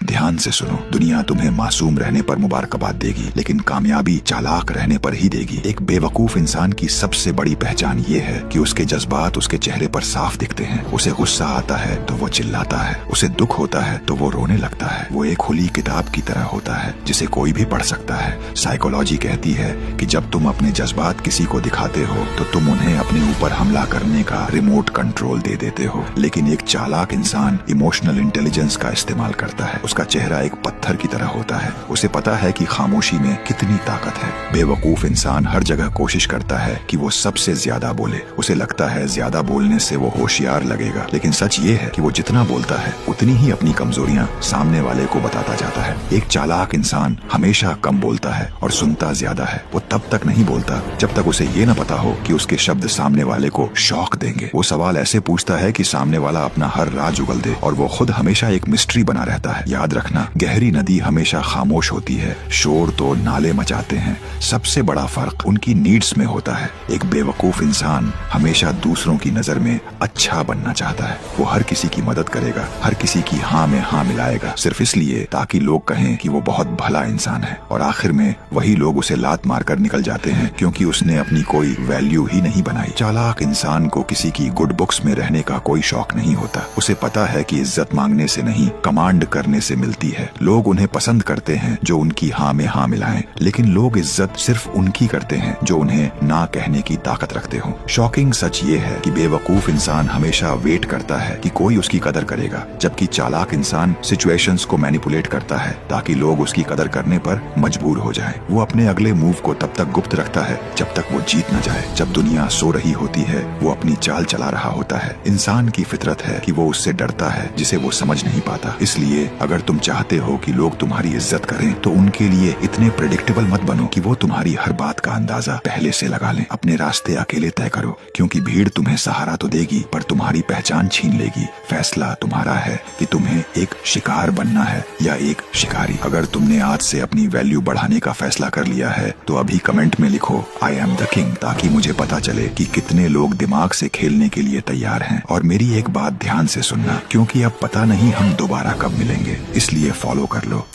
Speaker 1: ध्यान से सुनो, दुनिया तुम्हें मासूम रहने पर मुबारकबाद देगी, लेकिन कामयाबी चालाक रहने पर ही देगी। एक बेवकूफ इंसान की सबसे बड़ी पहचान ये है कि उसके जज्बात उसके चेहरे पर साफ दिखते हैं। उसे गुस्सा आता है तो वो चिल्लाता है, उसे दुख होता है तो वो रोने लगता है। वो एक खुली किताब की तरह होता है जिसे कोई भी पढ़ सकता है। साइकोलॉजी कहती है कि जब तुम अपने जज्बात किसी को दिखाते हो तो तुम उन्हें अपने ऊपर हमला करने का रिमोट कंट्रोल दे देते हो। लेकिन एक चालाक इंसान इमोशनल इंटेलिजेंस का इस्तेमाल करता है। उसका चेहरा एक पत्थर की तरह होता है। उसे पता है कि खामोशी में कितनी ताकत है। बेवकूफ इंसान हर जगह कोशिश करता है कि वो सबसे ज्यादा बोले। उसे लगता है ज्यादा बोलने से वो होशियार लगेगा, लेकिन सच ये है कि वो जितना बोलता है उतनी ही अपनी कमजोरियां सामने वाले को बताता जाता है। एक चालाक इंसान हमेशा कम बोलता है और सुनता ज्यादा है। वो तब तक नहीं बोलता जब तक उसे ये न पता हो कि उसके शब्द सामने वाले को शॉक देंगे। वो सवाल ऐसे पूछता है कि सामने वाला अपना हर राज उगल दे, और वो खुद हमेशा एक मिस्ट्री बना रहता है। याद रखना, गहरी नदी हमेशा खामोश होती है, शोर तो नाले मचाते हैं। सबसे बड़ा फर्क उनकी नीड्स में होता है। एक बेवकूफ इंसान हमेशा दूसरों की नजर में अच्छा बनना चाहता है। वो हर किसी की मदद करेगा, हर किसी की हाँ में हाँ मिलाएगा, सिर्फ इसलिए ताकि लोग कहें कि वो बहुत भला इंसान है। और आखिर में वही लोग उसे लात मारकर निकल जाते हैं क्योंकि उसने अपनी कोई वैल्यू ही नहीं बनाई। चालाक इंसान को किसी की गुड बुक्स में रहने का कोई शौक नहीं होता। उसे पता है कि इज्जत मांगने से नहीं, कमांड करने से मिलती है। लोग उन्हें पसंद करते हैं जो उनकी हाँ में हाँ मिलाएं, लेकिन लोग इज्जत सिर्फ उनकी करते हैं जो उन्हें ना कहने की ताकत रखते हो। शॉकिंग सच ये है कि बेवकूफ इंसान हमेशा वेट करता है कि कोई उसकी कदर करेगा, जबकि चालाक इंसान सिचुएशंस को मैनिपुलेट करता है ताकि लोग उसकी कदर करने पर मजबूर हो जाएं। वो अपने अगले मूव को तब तक गुप्त रखता है जब तक वो जीत न जाए। जब दुनिया सो रही होती है वो अपनी चाल चला रहा होता है। इंसान की फितरत है कि वो उससे डरता है जिसे वो समझ नहीं पाता। इसलिए अगर तुम चाहते हो कि लोग तुम्हारी इज्जत करें तो उनके लिए इतने प्रेडिक्टेबल मत बनो कि वो तुम्हारी हर बात का अंदाजा पहले से लगा लें। अपने रास्ते अकेले तय करो, क्योंकि भीड़ तुम्हें सहारा तो देगी पर तुम्हारी पहचान छीन लेगी। फैसला तुम्हारा है कि तुम्हें एक शिकार बनना है या एक शिकारी। अगर तुमने आज से अपनी वैल्यू बढ़ाने का फैसला कर लिया है तो अभी कमेंट में लिखो आई एम द किंग, ताकि मुझे पता चले कि कितने लोग दिमाग से खेलने के लिए तैयार हैं। और मेरी एक बात ध्यान से सुनना, क्योंकि अब पता नहीं हम दोबारा कब मिलेंगे, इसलिए फॉलो कर लो।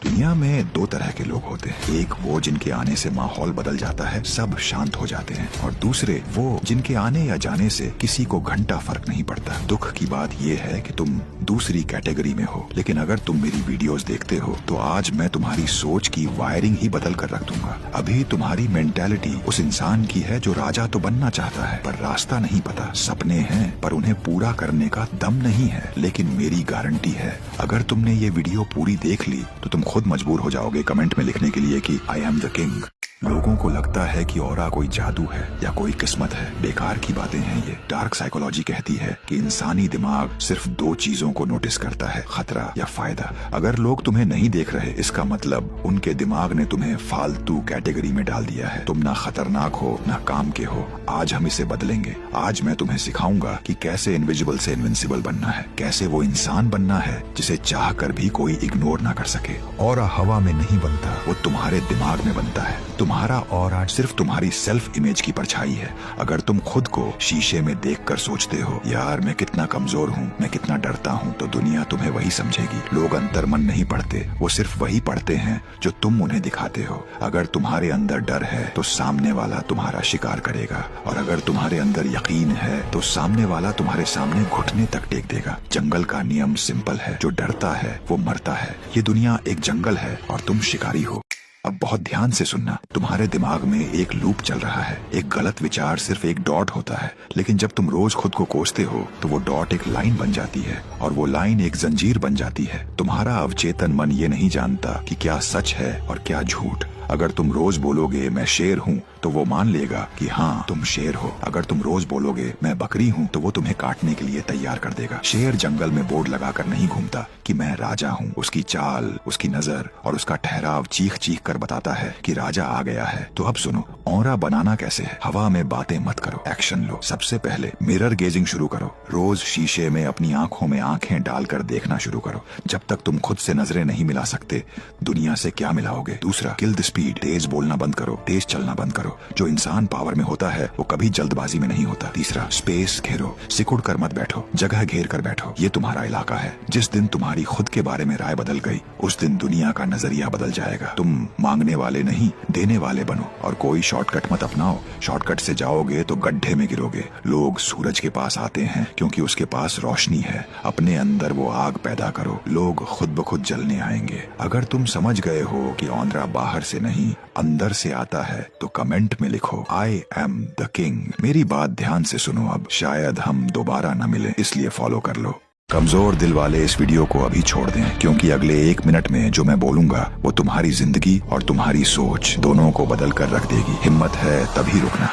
Speaker 1: दुनिया में दो तरह के लोग होते हैं, एक वो जिनके आने से माहौल बदल जाता है, सब शांत हो जाते हैं, और दूसरे वो जिनके आने या जाने से किसी को घंटा फर्क नहीं पड़ता। दुख की बात ये है कि तुम दूसरी कैटेगरी में हो, लेकिन अगर तुम मेरी वीडियोस देखते हो तो आज मैं तुम्हारी सोच की वायरिंग ही बदल कर रख दूंगा। अभी तुम्हारी मेंटालिटी उस इंसान की है जो राजा तो बनना चाहता है पर रास्ता नहीं पता। सपने हैं पर उन्हें पूरा करने का दम नहीं है। लेकिन मेरी गारंटी है, अगर तुमने ये वीडियो पूरी देख ली तो तुम खुद मजबूर हो जाओगे कमेंट में लिखने के लिए कि आई एम द किंग। लोगों को लगता है कि ऑरा कोई जादू है या कोई किस्मत है। बेकार की बातें हैं ये। डार्क साइकोलॉजी कहती है कि इंसानी दिमाग सिर्फ दो चीजों को नोटिस करता है, खतरा या फायदा। अगर लोग तुम्हें नहीं देख रहे, इसका मतलब उनके दिमाग ने तुम्हें फालतू कैटेगरी में डाल दिया है। तुम ना खतरनाक हो ना काम के हो। आज हम इसे बदलेंगे। आज मैं तुम्हें सिखाऊंगा कि कैसे इनविजिबल से इनविंसिबल बनना है, कैसे वो इंसान बनना है जिसे चाह कर भी कोई इग्नोर ना कर सके। ऑरा हवा में नहीं बनता, वो तुम्हारे दिमाग में बनता है। तुम्हारा ऑरा सिर्फ तुम्हारी सेल्फ इमेज की परछाई है। अगर तुम खुद को शीशे में देखकर सोचते हो यार मैं कितना कमजोर हूँ, मैं कितना डरता हूँ, तो दुनिया तुम्हें वही समझेगी। लोग अंतर्मन नहीं पढ़ते, वो सिर्फ वही पढ़ते हैं जो तुम उन्हें दिखाते हो। अगर तुम्हारे अंदर डर है तो सामने वाला तुम्हारा शिकार करेगा, और अगर तुम्हारे अंदर यकीन है तो सामने वाला तुम्हारे सामने घुटने तक टेक देगा। जंगल का नियम सिंपल है, जो डरता है वो मरता है। ये दुनिया एक जंगल है और तुम शिकारी हो। अब बहुत ध्यान से सुनना, तुम्हारे दिमाग में एक लूप चल रहा है। एक गलत विचार सिर्फ एक डॉट होता है, लेकिन जब तुम रोज खुद को कोसते हो तो वो डॉट एक लाइन बन जाती है, और वो लाइन एक जंजीर बन जाती है। तुम्हारा अवचेतन मन ये नहीं जानता कि क्या सच है और क्या झूठ। अगर तुम रोज बोलोगे मैं शेर हूँ तो वो मान लेगा कि हाँ तुम शेर हो। अगर तुम रोज बोलोगे मैं बकरी हूँ तो वो तुम्हें काटने के लिए तैयार कर देगा। शेर जंगल में बोर्ड लगाकर नहीं घूमता कि मैं राजा हूँ। उसकी चाल, उसकी नजर और उसका ठहराव चीख चीख कर बताता है कि राजा आ गया है। तो अब सुनो, ऑरा बनाना कैसे है। हवा में बातें मत करो, एक्शन लो। सबसे पहले मिरर गेजिंग शुरू करो। रोज शीशे में अपनी आंखों में आंखें डालकर देखना शुरू करो। जब तक तुम खुद से नजरें नहीं मिला सकते, दुनिया से क्या मिलाओगे। दूसरा, किल द स्पीड। तेज बोलना बंद करो, तेज चलना बंद करो। जो इंसान पावर में होता है वो कभी जल्दबाजी में नहीं होता। तीसरा, स्पेस घेरो। सिकुड़ कर मत बैठो, जगह घेर कर बैठो। ये तुम्हारा इलाका है। जिस दिन तुम्हारी खुद के बारे में राय बदल गई, उस दिन दुनिया का नजरिया बदल जाएगा। तुम मांगने वाले नहीं, देने वाले बनो। और कोई शॉर्टकट मत अपनाओ। शॉर्टकट से जाओगे तो गड्ढे में गिरोगे। लोग सूरज के पास आते हैं क्योंकि उसके पास रोशनी है। अपने अंदर वो आग पैदा करो, लोग खुद ब खुद जलने आएंगे। अगर तुम समझ गए हो कि ऑनरा बाहर से नहीं अंदर से आता है तो कमेंट में लिखो आई एम द किंग। मेरी बात ध्यान से सुनो, अब शायद हम दोबारा न मिले, इसलिए फॉलो कर लो। कमजोर दिल वाले इस वीडियो को अभी छोड़ दें, क्योंकि अगले 1 मिनट में जो मैं बोलूंगा वो तुम्हारी जिंदगी और तुम्हारी सोच दोनों को बदल कर रख देगी। हिम्मत है तभी रुकना।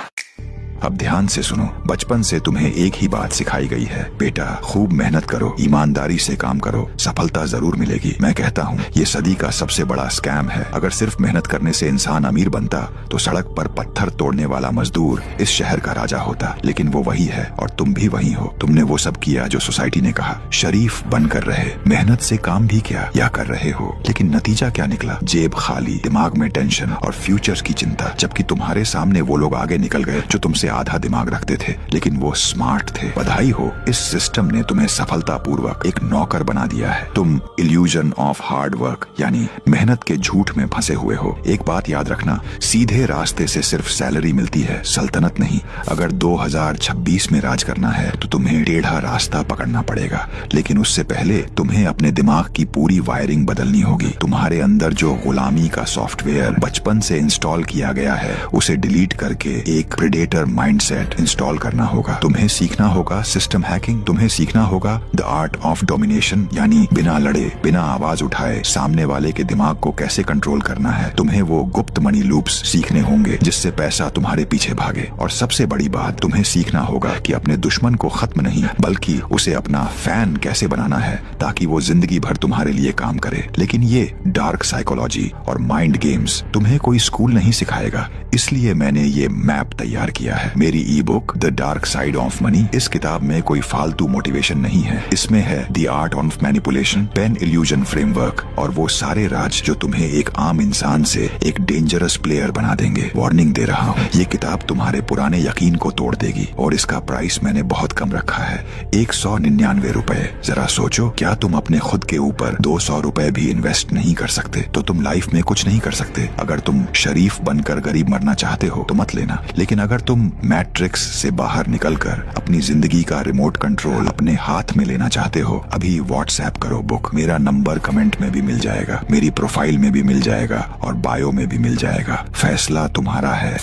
Speaker 1: अब ध्यान से सुनो, बचपन से तुम्हें एक ही बात सिखाई गई है, बेटा खूब मेहनत करो, ईमानदारी से काम करो, सफलता जरूर मिलेगी। मैं कहता हूँ ये सदी का सबसे बड़ा स्कैम है। अगर सिर्फ मेहनत करने से इंसान अमीर बनता तो सड़क पर पत्थर तोड़ने वाला मजदूर इस शहर का राजा होता। लेकिन वो वही है और तुम भी वही हो। तुमने वो सब किया जो सोसाइटी ने कहा, शरीफ बनकर रहे, मेहनत से काम भी किया या कर रहे हो, लेकिन नतीजा क्या निकला। जेब खाली, दिमाग में टेंशन और फ्यूचर की चिंता। जबकि तुम्हारे सामने वो लोग आगे निकल गए जो तुमसे आधा दिमाग रखते थे, लेकिन वो स्मार्ट थे। बधाई हो, इस सिस्टम ने तुम्हें सफलतापूर्वक एक नौकर बना दिया है। तुम इल्यूजन ऑफ हार्ड वर्क यानी मेहनत के झूठ में फंसे हुए हो। एक बात याद रखना, सीधे रास्ते से सिर्फ सैलरी मिलती है, सल्तनत नहीं। अगर 2026 में राज करना है तो तुम्हें टेढ़ा रास्ता पकड़ना पड़ेगा, लेकिन उससे पहले तुम्हें अपने दिमाग की पूरी वायरिंग बदलनी होगी। तुम्हारे अंदर जो गुलामी का सॉफ्टवेयर बचपन से इंस्टॉल किया गया है, उसे डिलीट करके एक प्रेडेटर माइंडसेट इंस्टॉल करना होगा। तुम्हें सीखना होगा सिस्टम हैकिंग, तुम्हें सीखना होगा द आर्ट ऑफ डोमिनेशन यानी बिना लड़े, बिना आवाज उठाए सामने वाले के दिमाग को कैसे कंट्रोल करना है। तुम्हें वो गुप्त मनी लूप्स सीखने होंगे जिससे पैसा तुम्हारे पीछे भागे। और सबसे बड़ी बात, तुम्हें सीखना होगा कि अपने दुश्मन को खत्म नहीं बल्कि उसे अपना फैन कैसे बनाना है ताकि वो जिंदगी भर तुम्हारे लिए काम करे। लेकिन ये डार्क साइकोलॉजी और माइंड गेम्स तुम्हें कोई स्कूल नहीं सिखाएगा, इसलिए मैंने ये मैप तैयार किया है। मेरी ई book the dark side of money. इस किताब में कोई फालतू मोटिवेशन नहीं है, इसमें है the art of manipulation, pain illusion framework और वो सारे राज जो तुम्हें एक आम इंसान से एक डेंजरस प्लेयर बना देंगे। वार्निंग दे रहा हूँ, ये किताब तुम्हारे पुराने यकीन को तोड़ देगी और इसका प्राइस मैंने बहुत कम रखा है, 199 रुपए। जरा सोचो, क्या तुम अपने खुद के ऊपर 200 रुपए भी इन्वेस्ट नहीं कर सकते तो तुम लाइफ में कुछ नहीं कर सकते। अगर तुम शरीफ बनकर गरीब मरना चाहते हो तो मत लेना, लेकिन अगर तुम मैट्रिक्स से बाहर निकलकर अपनी जिंदगी का रिमोट कंट्रोल अपने हाथ में लेना चाहते हो, अभी व्हाट्सएप करो बुक। मेरा नंबर कमेंट में भी मिल जाएगा, मेरी प्रोफाइल में भी मिल जाएगा और बायो में भी मिल जाएगा। फैसला तुम्हारा है।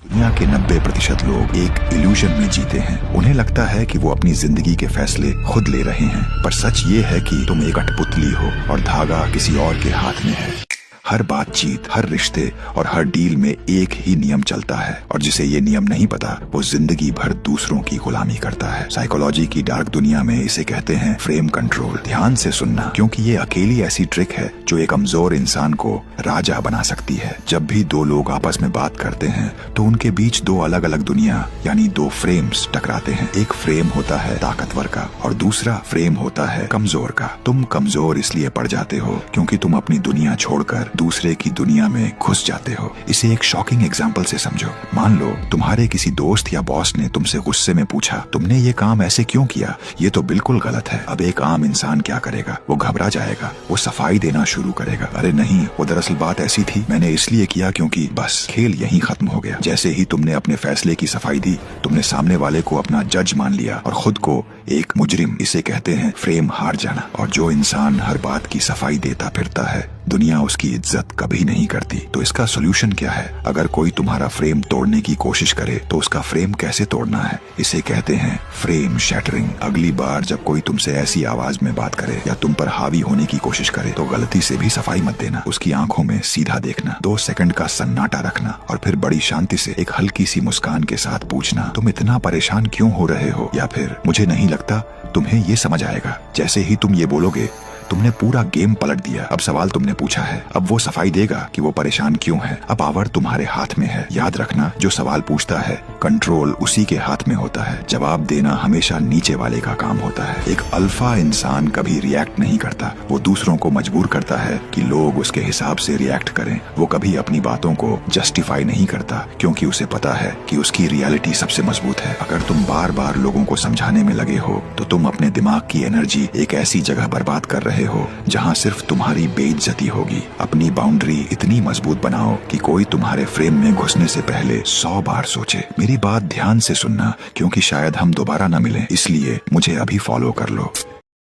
Speaker 1: दुनिया के 90% लोग एक इल्यूजन में जीते हैं। उन्हें लगता है कि वो अपनी जिंदगी के फैसले खुद ले रहे हैं, पर सच ये है कि तुम एक कठपुतली हो और धागा किसी और के हाथ में है। हर बातचीत, हर रिश्ते और हर डील में एक ही नियम चलता है और जिसे ये नियम नहीं पता वो जिंदगी भर दूसरों की गुलामी करता है। साइकोलॉजी की डार्क दुनिया में इसे कहते हैं फ्रेम कंट्रोल। ध्यान से सुनना, क्योंकि ये अकेली ऐसी ट्रिक है जो एक कमजोर इंसान को राजा बना सकती है। जब भी दो लोग आपस में बात करते हैं तो उनके बीच दो अलग अलग दुनिया यानी दो फ्रेम्स टकराते हैं। एक फ्रेम होता है ताकतवर का और दूसरा फ्रेम होता है कमजोर का। तुम कमजोर इसलिए पड़ जाते हो क्योंकि तुम अपनी दुनिया छोड़कर दूसरे की दुनिया में घुस जाते हो। इसे एक शॉकिंग एग्जाम्पल से समझो। मान लो तुम्हारे किसी दोस्त या बॉस ने तुमसे गुस्से में पूछा, तुमने ये काम ऐसे क्यों किया, ये तो बिल्कुल गलत है। अब एक आम इंसान क्या करेगा? वो घबरा जाएगा, वो सफाई देना शुरू करेगा। अरे नहीं, वो दरअसल बात ऐसी थी, मैंने इसलिए किया क्योंकि बस खेल यहीं खत्म हो गया। जैसे ही तुमने अपने फैसले की सफाई दी, तुमने सामने वाले को अपना जज मान लिया और खुद को एक मुजरिम। इसे कहते हैं फ्रेम हार जाना। और जो इंसान हर बात की सफाई देता फिरता है, दुनिया उसकी इज्जत कभी नहीं करती। तो इसका सोल्यूशन क्या है? अगर कोई तुम्हारा फ्रेम तोड़ने की कोशिश करे तो उसका फ्रेम कैसे तोड़ना है? इसे कहते हैं फ्रेम शैटरिंग। अगली बार जब कोई तुमसे ऐसी आवाज में बात करे या तुम पर हावी होने की कोशिश करे तो गलती से भी सफाई मत देना। उसकी आंखों में सीधा देखना, 2 सेकंड का सन्नाटा रखना और फिर बड़ी शांति से एक हल्की सी मुस्कान के साथ पूछना, तुम इतना परेशान क्यों हो रहे हो? या फिर मुझे नहीं लगता तुम्हें ये समझ आएगा। जैसे ही तुम ये बोलोगे, तुमने पूरा गेम पलट दिया। अब सवाल तुमने पूछा है, अब वो सफाई देगा कि वो परेशान क्यों है। अब पावर तुम्हारे हाथ में है। याद रखना, जो सवाल पूछता है कंट्रोल उसी के हाथ में होता है। जवाब देना हमेशा नीचे वाले का काम होता है। एक अल्फा इंसान कभी रिएक्ट नहीं करता, वो दूसरों को मजबूर करता है कि लोग उसके हिसाब से रिएक्ट करें। वो कभी अपनी बातों को जस्टिफाई नहीं करता क्योंकि उसे पता है कि उसकी रियलिटी सबसे मजबूत है। अगर तुम बार बार लोगों को समझाने में लगे हो तो तुम अपने दिमाग की एनर्जी एक ऐसी जगह बर्बाद कर रहे हो जहां सिर्फ तुम्हारी बेइज्जती होगी। अपनी बाउंड्री इतनी मजबूत बनाओ कि कोई तुम्हारे फ्रेम में घुसने से पहले 100 बार सोचे। मेरी बात ध्यान से सुनना, क्योंकि शायद हम दोबारा न मिलें, इसलिए मुझे अभी फॉलो कर लो।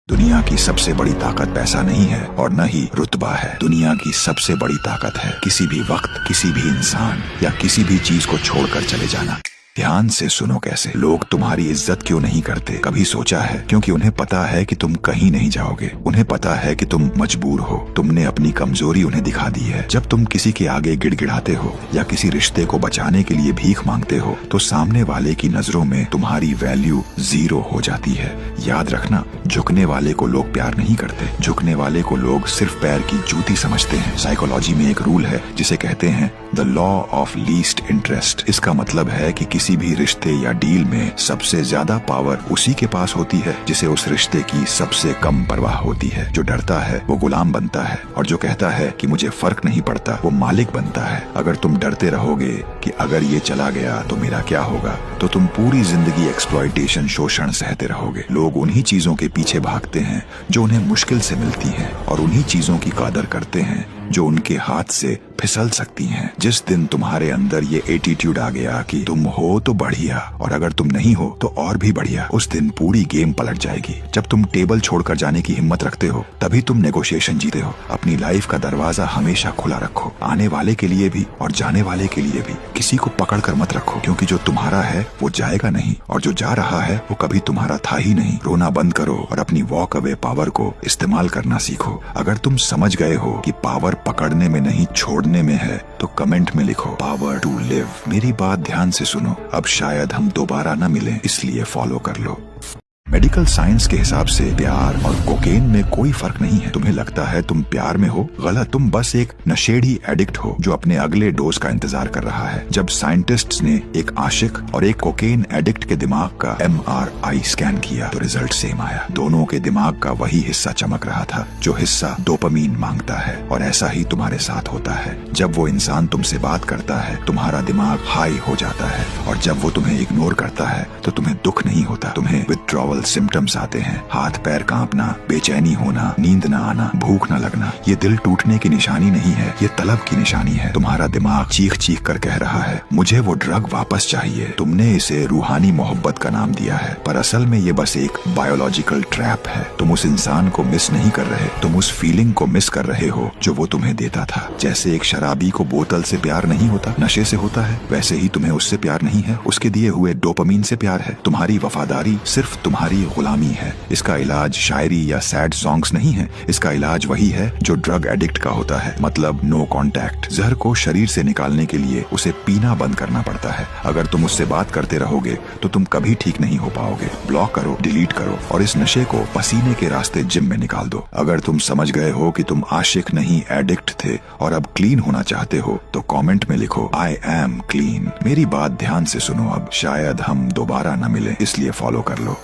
Speaker 1: दुनिया की सबसे बड़ी ताकत पैसा नहीं है और न ही रुतबा है। दुनिया की सबसे बड़ी ताकत है किसी भी वक्त, किसी भी इंसान या किसी भी चीज को छोड़कर चले जाना। ध्यान से सुनो कैसे लोग तुम्हारी इज्जत क्यों नहीं करते। कभी सोचा है? क्योंकि उन्हें पता है कि तुम कहीं नहीं जाओगे। उन्हें पता है कि तुम मजबूर हो। तुमने अपनी कमजोरी उन्हें दिखा दी है। जब तुम किसी के आगे गिड़गिड़ाते हो या किसी रिश्ते को बचाने के लिए भीख मांगते हो तो सामने वाले की नजरों में तुम्हारी वैल्यू 0 हो जाती है। याद रखना, झुकने वाले को लोग प्यार नहीं करते, झुकने वाले को लोग सिर्फ पैर की जूती समझते हैं। साइकोलॉजी में एक रूल है जिसे कहते हैं the law of least interest. इसका मतलब है कि किसी भी रिश्ते या डील में सबसे ज्यादा पावर उसी के पास होती है जिसे उस रिश्ते की सबसे कम परवाह होती है। जो डरता है वो गुलाम बनता है और जो कहता है कि मुझे फर्क नहीं पड़ता वो मालिक बनता है। अगर तुम डरते रहोगे कि अगर ये चला गया तो मेरा क्या होगा, तो तुम पूरी जिंदगी एक्सप्लॉयटेशन, शोषण सहते रहोगे। लोग उन्हीं चीजों के पीछे भागते हैं जो उन्हें मुश्किल से मिलती हैं और उन्हीं चीजों की कदर करते हैं जो उनके हाथ से फिसल सकती हैं। जिस दिन तुम्हारे अंदर ये एटीट्यूड आ गया कि तुम हो तो बढ़िया और अगर तुम नहीं हो तो और भी बढ़िया, उस दिन पूरी गेम पलट जाएगी। जब तुम टेबल छोड़कर जाने की हिम्मत रखते हो तभी तुम नेगोशिएशन जीते हो। अपनी लाइफ का दरवाजा हमेशा खुला रखो, आने वाले के लिए भी और जाने वाले के लिए भी। किसी को पकड़ कर मत रखो, क्योंकि जो तुम्हारा है वो जाएगा नहीं और जो जा रहा है वो कभी तुम्हारा था ही नहीं। रोना बंद करो और अपनी वॉक अवे पावर को इस्तेमाल करना सीखो। अगर तुम समझ गए हो कि पावर पकड़ने में नहीं छोड़ने में है तो कमेंट में लिखो पावर टू लिव। मेरी बात ध्यान से सुनो, अब शायद हम दोबारा न मिलें, इसलिए फॉलो कर लो। मेडिकल साइंस के हिसाब से प्यार और कोकेन में कोई फर्क नहीं है। तुम्हें लगता है तुम प्यार में हो, गलत। तुम बस एक नशेड़ी एडिक्ट हो जो अपने अगले डोज का इंतजार कर रहा है। जब साइंटिस्ट्स ने एक आशिक और एक कोकेन एडिक्ट के दिमाग का MRI स्कैन किया तो रिजल्ट सेम आया। दोनों के दिमाग का वही हिस्सा चमक रहा था जो हिस्सा डोपामीन मांगता है। और ऐसा ही तुम्हारे साथ होता है। जब वो इंसान तुमसे बात करता है तुम्हारा दिमाग हाई हो जाता है और जब वो तुम्हें इग्नोर करता है तो तुम्हें दुख नहीं होता, तुम्हें विथड्रॉवल सिम्टम्स आते हैं। हाथ पैर कांपना, बेचैनी होना, नींद न आना, भूख न लगना। ये दिल टूटने की निशानी नहीं है, ये तलब की निशानी है। तुम्हारा दिमाग चीख चीख कर कह रहा है मुझे वो ड्रग वापस चाहिए। तुमने इसे रूहानी मोहब्बत का नाम दिया है, पर असल में ये बस एक बायोलॉजिकल ट्रैप है। तुम उस इंसान को मिस नहीं कर रहे, तुम उस फीलिंग को मिस कर रहे हो जो वो तुम्हें देता था। जैसे एक शराबी को बोतल से प्यार नहीं होता, नशे से होता है, वैसे ही तुम्हें उससे प्यार नहीं है, उसके दिए हुए डोपामीन से प्यार है। तुम्हारी वफादारी सिर्फ तुम्हारी गुलामी है। इसका इलाज शायरी या सैड सॉन्ग्स नहीं है, इसका इलाज वही है जो ड्रग एडिक्ट का होता है, मतलब नो कांटेक्ट। जहर को शरीर से निकालने के लिए उसे पीना बंद करना पड़ता है। अगर तुम उससे बात करते रहोगे तो तुम कभी ठीक नहीं हो पाओगे। ब्लॉक करो, डिलीट करो और इस नशे को पसीने के रास्ते जिम में निकाल दो। अगर तुम समझ गए हो कि तुम आशिक नहीं एडिक्ट थे और अब क्लीन होना चाहते हो तो कमेंट में लिखो आई एम क्लीन। मेरी बात ध्यान से सुनो, अब शायद हम दोबारा न मिले, इसलिए फॉलो कर लो।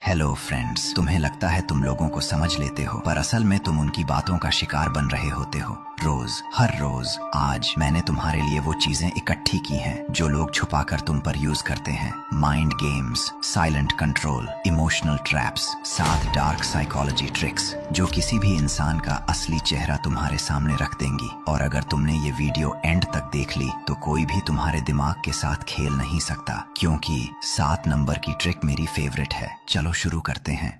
Speaker 2: हेलो फ्रेंड्स, तुम्हें लगता है तुम लोगों को समझ लेते हो, पर असल में तुम उनकी बातों का शिकार बन रहे होते हो। रोज, हर रोज आज मैंने तुम्हारे लिए वो चीजें इकट्ठी की हैं जो लोग छुपाकर तुम पर यूज करते हैं। Mind games, silent control, emotional traps, 7 dark psychology tricks जो किसी भी इंसान का असली चेहरा तुम्हारे सामने रख देंगी। और अगर तुमने ये वीडियो एंड तक देख ली तो कोई भी तुम्हारे दिमाग के साथ खेल नहीं सकता, क्योंकि 7 नंबर की ट्रिक मेरी फेवरेट है। चलो शुरू करते हैं।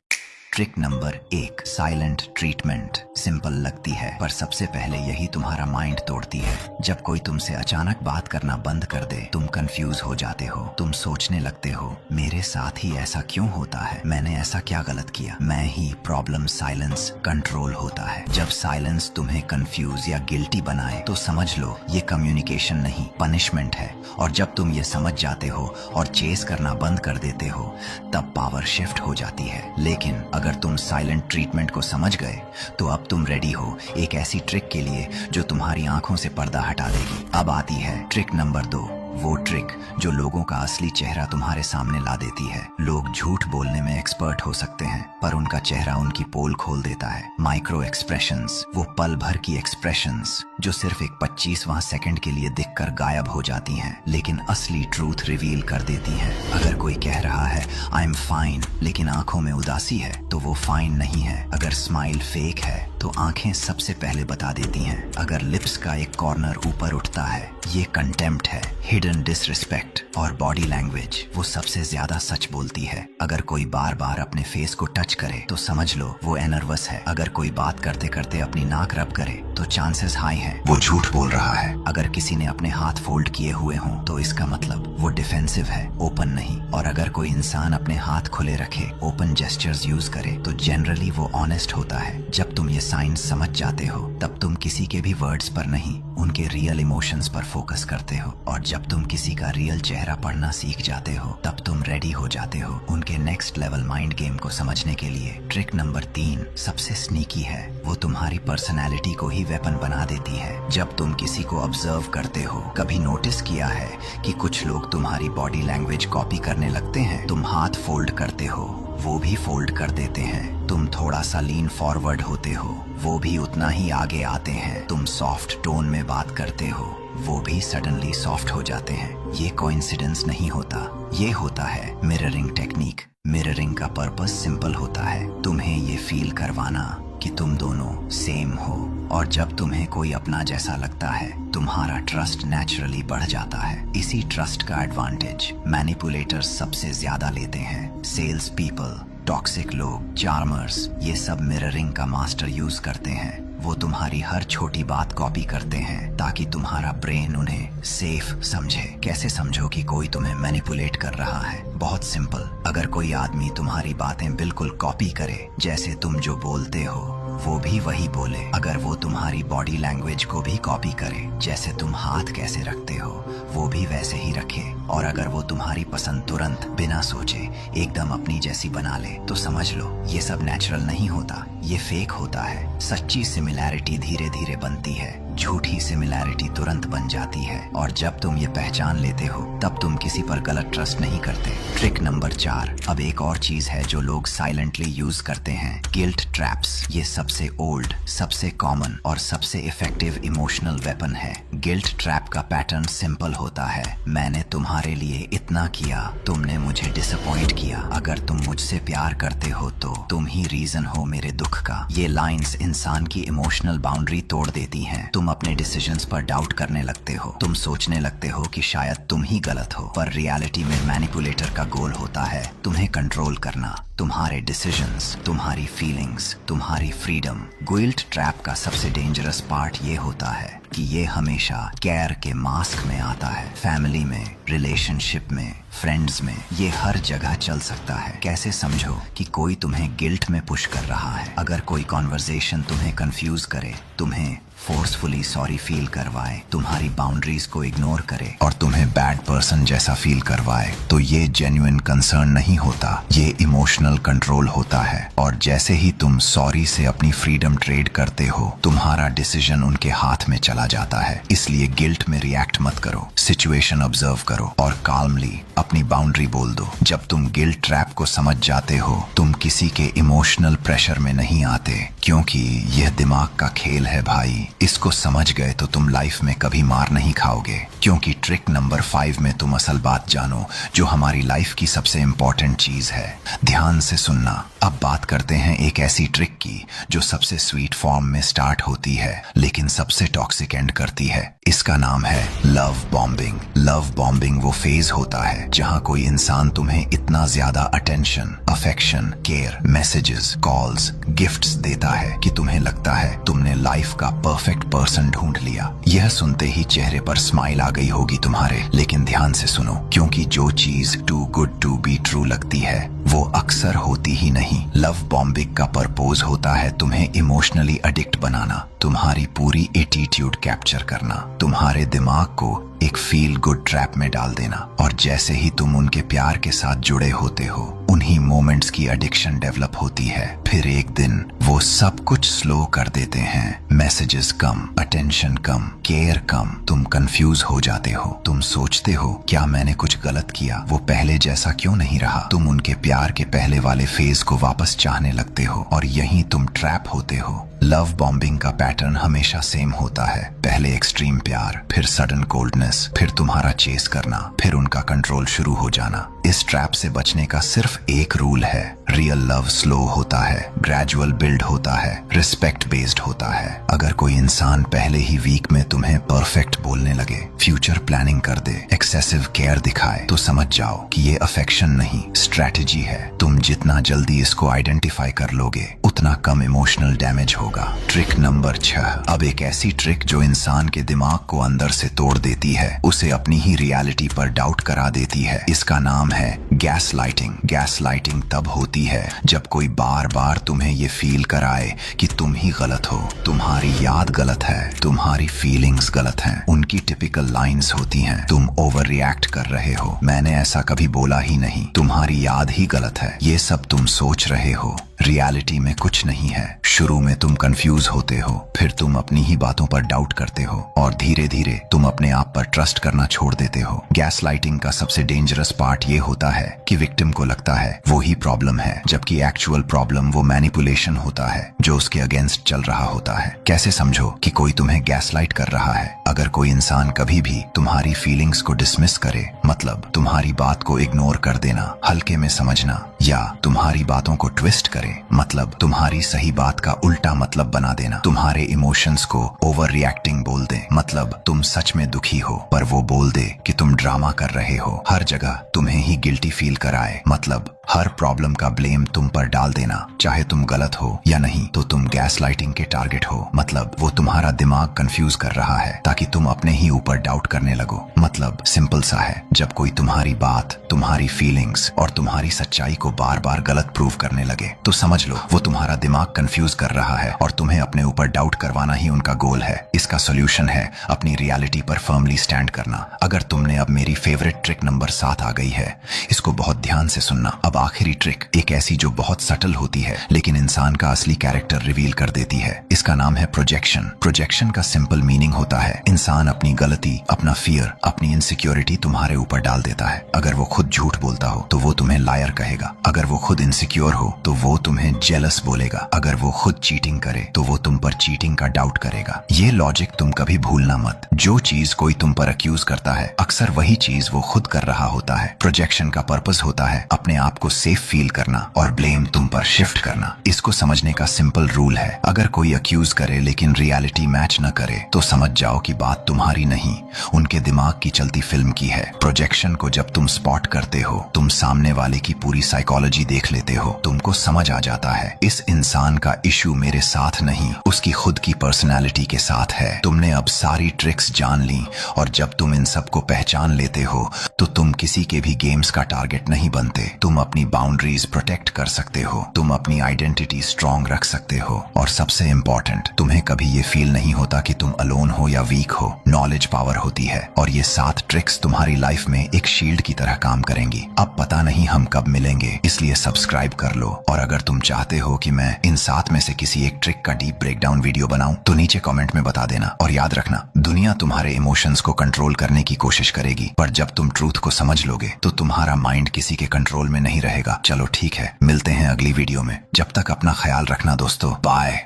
Speaker 2: Trick number 1, silent treatment. Simple लगती है पर सबसे पहले यही तुम्हारा माइंड तोड़ती है। जब कोई तुमसे अचानक बात करना बंद कर दे तुम कंफ्यूज हो जाते हो। तुम सोचने लगते हो मेरे साथ ही ऐसा क्यों होता है, मैंने ऐसा क्या गलत किया। मैं ही प्रॉब्लम। साइलेंस कंट्रोल होता है। जब साइलेंस तुम्हें कंफ्यूज या गिल्टी बनाए तो समझ लो ये कम्युनिकेशन नहीं, पनिशमेंट है। और जब तुम ये समझ जाते हो और चेस करना बंद कर देते हो तब पावर शिफ्ट हो जाती है। लेकिन अगर तुम साइलेंट ट्रीटमेंट को समझ गए तो अब तुम रेडी हो एक ऐसी ट्रिक के लिए जो तुम्हारी आंखों से पर्दा हटा देगी। अब आती है ट्रिक नंबर 2, वो ट्रिक जो लोगों का असली चेहरा तुम्हारे सामने ला देती है। लोग झूठ बोलने में एक्सपर्ट हो सकते हैं पर उनका चेहरा उनकी पोल खोल देता है। माइक्रो एक्सप्रेशंस, वो पल भर की एक्सप्रेशंस जो सिर्फ एक 25वां सेकंड के लिए दिखकर गायब हो जाती हैं लेकिन असली ट्रूथ रिवील कर देती हैं। अगर कोई कह रहा है आई एम फाइन लेकिन आंखों में उदासी है तो वो फाइन नहीं है। अगर स्माइल फेक है तो आंखें सबसे पहले बता देती हैं। अगर लिप्स का एक कॉर्नर ऊपर उठता है ये कंटेम्प्ट है, हिडन डिसरिस्पेक्ट। और बॉडी लैंग्वेज वो सबसे ज्यादा सच बोलती है। अगर कोई बार बार अपने फेस को टच करे तो समझ लो वो नर्वस है। अगर कोई बात करते करते अपनी नाक रब करे तो चांसेस हाई हैं वो झूठ बोल रहा है। अगर किसी ने अपने हाथ फोल्ड किए हुए हों तो इसका मतलब वो डिफेंसिव है, ओपन नहीं। और अगर कोई इंसान अपने हाथ खुले रखे, ओपन जेस्चर्स यूज करे तो जनरली वो ऑनेस्ट होता है। जब तुम ये साइंस समझ जाते हो तब तुम किसी के भी वर्ड्स पर नहीं उनके रियल इमोशंस पर फोकस करते हो। और जब तुम तुम किसी का रियल चेहरा पढ़ना सीख जाते हो तब तुम रेडी हो जाते हो उनके नेक्स्ट लेवल माइंड गेम को समझने के लिए। ट्रिक नंबर 3 सबसे स्नीकी है। वो तुम्हारी पर्सनैलिटी को ही वेपन बना देती है। जब तुम किसी को ऑब्जर्व करते हो, कभी नोटिस किया है कि कुछ लोग तुम्हारी बॉडी लैंग्वेज कॉपी करने लगते हैं? तुम हाथ फोल्ड करते हो, वो भी फोल्ड कर देते हैं। तुम थोड़ा सा लीन फॉरवर्ड होते हो, वो भी उतना ही आगे आते हैं। तुम सॉफ्ट टोन में बात करते हो, वो भी सडनली सॉफ्ट हो जाते हैं। ये कोइंसिडेंस नहीं होता, ये होता है मिररिंग टेक्निक। मिररिंग का पर्पस सिंपल होता है, तुम्हें ये फील करवाना कि तुम दोनों सेम हो। और जब तुम्हें कोई अपना जैसा लगता है, तुम्हारा ट्रस्ट नेचुरली बढ़ जाता है। इसी ट्रस्ट का एडवांटेज मैनिपुलेटर्स सबसे ज्यादा लेते हैं। सेल्स पीपल, टॉक्सिक लोग, चार्मर्स, ये सब मिररिंग का मास्टर यूज करते हैं। वो तुम्हारी हर छोटी बात कॉपी करते हैं ताकि तुम्हारा ब्रेन उन्हें सेफ समझे। कैसे समझो कि कोई तुम्हें मैनिपुलेट कर रहा है? बहुत सिंपल। अगर कोई आदमी तुम्हारी बातें बिल्कुल कॉपी करे, जैसे तुम जो बोलते हो वो भी वही बोले, अगर वो तुम्हारी बॉडी लैंग्वेज को भी कॉपी करे, जैसे तुम हाथ कैसे रखते हो वो भी वैसे ही रखे, और अगर वो तुम्हारी पसंद तुरंत बिना सोचे एकदम अपनी जैसी बना ले, तो समझ लो ये सब नेचुरल नहीं होता, ये फेक होता है। सच्ची सिमिलैरिटी धीरे धीरे बनती है, झूठी सिमिलैरिटी तुरंत बन जाती है। और जब तुम ये पहचान लेते हो, तब तुम किसी पर गलत ट्रस्ट नहीं करते। Trick number 4। अब एक और चीज है जो लोग साइलेंटली यूज करते हैं, गिल्ट ट्रैप्स। ये सबसे ओल्ड, सबसे कॉमन और सबसे इफेक्टिव इमोशनल वेपन है। गिल्ट ट्रैप का पैटर्न सिंपल होता है, मैंने तुम्हारे लिए इतना किया, तुमने मुझे डिसअपॉइंट किया, अगर तुम मुझसे प्यार करते हो तो तुम ही रीजन हो मेरे दुख का। ये लाइंस इंसान की इमोशनल बाउंड्री तोड़ देती हैं। तुम अपने डिसीजंस पर डाउट करने लगते हो, तुम सोचने लगते हो कि शायद तुम ही गलत हो, पर रियलिटी में मैनिपुलेटर का गोल होता है तुम्हें कंट्रोल करना, तुम्हारे डिसीजंस, तुम्हारी फीलिंग्स, तुम्हारी फ्रीडम। गिल्ट ट्रैप का सबसे डेंजरस पार्ट ये होता है कि ये हमेशा केयर के मास्क में आता है। फैमिली में, रिलेशनशिप में, फ्रेंड्स में, ये हर जगह चल सकता है। कैसे समझो कि कोई तुम्हें गिल्ट में पुश कर रहा है? अगर कोई कॉन्वर्सेशन तुम्हें कंफ्यूज करे, तुम्हें फोर्सफुली सॉरी फील करवाए, तुम्हारी बाउंड्रीज को इग्नोर करे और तुम्हें बैड पर्सन जैसा फील करवाए, तो ये जेन्युइन कंसर्न नहीं होता, ये इमोशनल कंट्रोल होता है। और जैसे ही तुम सॉरी से अपनी फ्रीडम ट्रेड करते हो, तुम्हारा डिसीजन उनके हाथ में चला जाता है। इसलिए गिल्ट में रिएक्ट मत करो, सिचुएशन ऑब्जर्व करो और काल्मली अपनी बाउंड्री बोल दो। जब तुम गिल्ट ट्रैप को समझ जाते हो, तुम किसी के इमोशनल प्रेशर में नहीं आते, क्योंकि यह दिमाग का खेल है भाई। इसको समझ गए तो तुम लाइफ में कभी मार नहीं खाओगे। क्योंकि ट्रिक नंबर 5 में तुम असल बात जानो, जो हमारी लाइफ की सबसे इंपॉर्टेंट चीज है। ध्यान से सुनना। अब बात करते हैं एक ऐसी ट्रिक की जो सबसे स्वीट फॉर्म में स्टार्ट होती है लेकिन सबसे टॉक्सिक एंड करती है। इसका नाम है लव बॉम्बिंग। लव बॉम्बिंग वो फेज होता है जहां कोई इंसान तुम्हें इतना ज्यादा attention, affection, care, messages, calls, gifts देता है कि तुम्हें लगता है तुमने लाइफ का परफेक्ट पर्सन ढूंढ लिया। यह सुनते ही चेहरे पर स्माइल आ गई होगी तुम्हारे, लेकिन ध्यान से सुनो, क्योंकि जो चीज too good to be true लगती है वो अक्सर होती ही नहीं। लव बॉम्बिंग का पर्पस होता है तुम्हें इमोशनली एडिक्ट बनाना, तुम्हारी पूरी एटीट्यूड कैप्चर करना, तुम्हारे दिमाग को एक फील गुड ट्रैप में डाल देना। और जैसे ही तुम उनके प्यार के साथ जुड़े होते हो, उन्हीं मोमेंट्स की एडिक्शन डेवलप होती है। फिर एक दिन वो सब कुछ स्लो कर देते हैं, मैसेजेस कम, अटेंशन कम, केयर कम, तुम कंफ्यूज हो जाते हो, तुम सोचते हो क्या मैंने कुछ गलत किया, वो पहले जैसा क्यों नहीं रहा। तुम उनके प्यार के पहले वाले फेज को वापस चाहने लगते हो और यहीं तुम ट्रैप होते हो। लव बॉम्बिंग का पैटर्न हमेशा सेम होता है, पहले एक्सट्रीम प्यार, फिर सडन कोल्डनेस, फिर तुम्हारा चेस करना, फिर उनका कंट्रोल शुरू हो जाना। इस ट्रैप से बचने का सिर्फ एक रूल है, रियल लव स्लो होता है, ग्रेजुअल बिल्ड होता है, रिस्पेक्ट बेस्ड होता है। अगर कोई इंसान पहले ही वीक में तुम्हें परफेक्ट बोलने लगे, फ्यूचर प्लानिंग कर दे, एक्सेसिव केयर दिखाए, तो समझ जाओ कि ये अफेक्शन नहीं, स्ट्रैटेजी है। तुम जितना जल्दी इसको आइडेंटिफाई कर लोगे, उतना कम इमोशनल डैमेज होगा। Trick number 6। अब एक ऐसी ट्रिक जो इंसान के दिमाग को अंदर से तोड़ देती है, उसे अपनी ही रियलिटी पर डाउट करा देती है। इसका नाम है गैस लाइटिंग तब होती है जब कोई बार बार तुम्हें ये फील कराए कि तुम ही गलत हो, तुम्हारी याद गलत है, तुम्हारी फीलिंग्स गलत हैं। उनकी टिपिकल लाइंस होती हैं, तुम ओवर रिएक्ट कर रहे हो, मैंने ऐसा कभी बोला ही नहीं, तुम्हारी याद ही गलत है, ये सब तुम सोच रहे हो, रियलिटी में कुछ नहीं है। शुरू में तुम कंफ्यूज होते हो, फिर तुम अपनी ही बातों पर डाउट करते हो और धीरे धीरे तुम अपने आप पर ट्रस्ट करना छोड़ देते हो। गैसलाइटिंग का सबसे डेंजरस पार्ट ये होता है कि विक्टिम को लगता है वो ही प्रॉब्लम है, जबकि एक्चुअल प्रॉब्लम वो मैनिपुलेशन होता है जो उसके अगेंस्ट चल रहा होता है। कैसे समझो कि कोई तुम्हें गैसलाइट कर रहा है? अगर कोई इंसान कभी भी तुम्हारी फीलिंग्स को डिसमिस करे, मतलब तुम्हारी बात को इग्नोर कर देना, हल्के में समझना, या तुम्हारी बातों को ट्विस्ट करे, मतलब तुम्हारी सही बात का उल्टा मतलब बना देना, तुम्हारे इमोशंस को ओवर रिएक्टिंग बोल दे, मतलब तुम सच में दुखी हो पर वो बोल दे कि तुम ड्रामा कर रहे हो, हर जगह तुम्हें ही गिल्टी फील कराए, मतलब हर प्रॉब्लम का ब्लेम तुम पर डाल देना, चाहे तुम गलत हो या नहीं तो तुम गैसलाइटिंग के टारगेट हो। मतलब वो तुम्हारा दिमाग कंफ्यूज कर रहा है ताकि तुम अपने ही ऊपर डाउट करने लगो। मतलब सिंपल सा है, जब कोई तुम्हारी बात, तुम्हारी फीलिंग्स और तुम्हारी सच्चाई को बार बार गलत प्रूव करने लगे तो समझ लो वो तुम्हारा दिमाग कंफ्यूज कर रहा है और तुम्हें अपने ऊपर डाउट करवाना ही उनका गोल है। इसका सोल्यूशन है अपनी रियलिटी पर फर्मली स्टैंड करना। अगर तुमने अब मेरी फेवरेट ट्रिक नंबर 7 आ गई है, इसको बहुत ध्यान से सुनना। अब आखिरी ट्रिक एक ऐसी जो बहुत सटल होती है लेकिन इंसान का असली कैरेक्टर रिवील कर देती है। इसका नाम है प्रोजेक्शन। प्रोजेक्शन का सिंपल मीनिंग होता है इंसान अपनी गलती, अपना फियर, अपनी इनसिक्योरिटी तुम्हारे ऊपर डाल देता है। अगर वो खुद झूठ बोलता हो तो वो तुम्हें लायर कहेगा, अगर वो खुद इनसिक्योर हो तो वो तुम्हें जेलस बोलेगा, अगर वो खुद चीटिंग करे तो वो तुम पर चीटिंग का डाउट करेगा। ये लॉजिक तुम कभी भूलना मत। जो चीज कोई तुम पर अक्यूज करता है अक्सर वही चीज वो खुद कर रहा होता है। प्रोजेक्शन का पर्पस होता है अपने आप को सेफ फील करना और ब्लेम तुम पर शिफ्ट करना। इसको समझने का सिंपल रूल है, अगर कोई अक्यूज करे लेकिन रियलिटी मैच न करे तो समझ जाओ कि बात तुम्हारी नहीं, उनके दिमाग की चलती फिल्म की है। प्रोजेक्शन को जब तुम स्पॉट करते हो, तुम सामने वाले की पूरी साइकोलॉजी देख लेते हो, तुमको समझ आ जाता है इस इंसान का इशू मेरे साथ नहीं, उसकी खुद की पर्सनैलिटी के साथ है। तुमने अब सारी ट्रिक्स जान ली और जब तुम इन सब को पहचान लेते हो तो तुम किसी के भी गेम्स का टारगेट नहीं बनते। तुम अपनी बाउंड्रीज प्रोटेक्ट कर सकते हो, तुम अपनी आइडेंटिटी स्ट्रांग रख सकते हो और सबसे इंपॉर्टेंट, तुम्हें कभी ये फील नहीं होता कि तुम अलोन हो या वीक हो। नॉलेज पावर होती है और ये 7 ट्रिक्स तुम्हारी लाइफ में एक शील्ड की तरह काम करेंगी। अब पता नहीं हम कब मिलेंगे, इसलिए सब्सक्राइब कर लो और अगर तुम चाहते हो कि मैं इन 7 में से किसी एक ट्रिक का डीप ब्रेकडाउन वीडियो बनाऊं तो नीचे कमेंट में बता देना। और याद रखना, दुनिया तुम्हारे इमोशंस को कंट्रोल करने की कोशिश करेगी पर जब तुम ट्रूथ को समझ लोगे तो तुम्हारा माइंड किसी के कंट्रोल में नहीं रहेगा। चलो ठीक है, मिलते हैं अगली वीडियो में। जब तक अपना ख्याल रखना दोस्तों, बाय।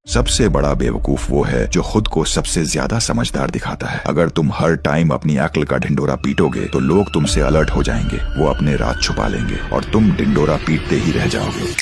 Speaker 1: सबसे बड़ा बेवकूफ वो है जो खुद को सबसे ज्यादा समझदार दिखाता है। अगर तुम हर टाइम अपनी अक्ल का ढिंडोरा पीटोगे तो लोग तुमसे अलर्ट हो जाएंगे, वो अपने राज छुपा लेंगे और तुम ढिंडोरा पीटते ही रह जाओगे।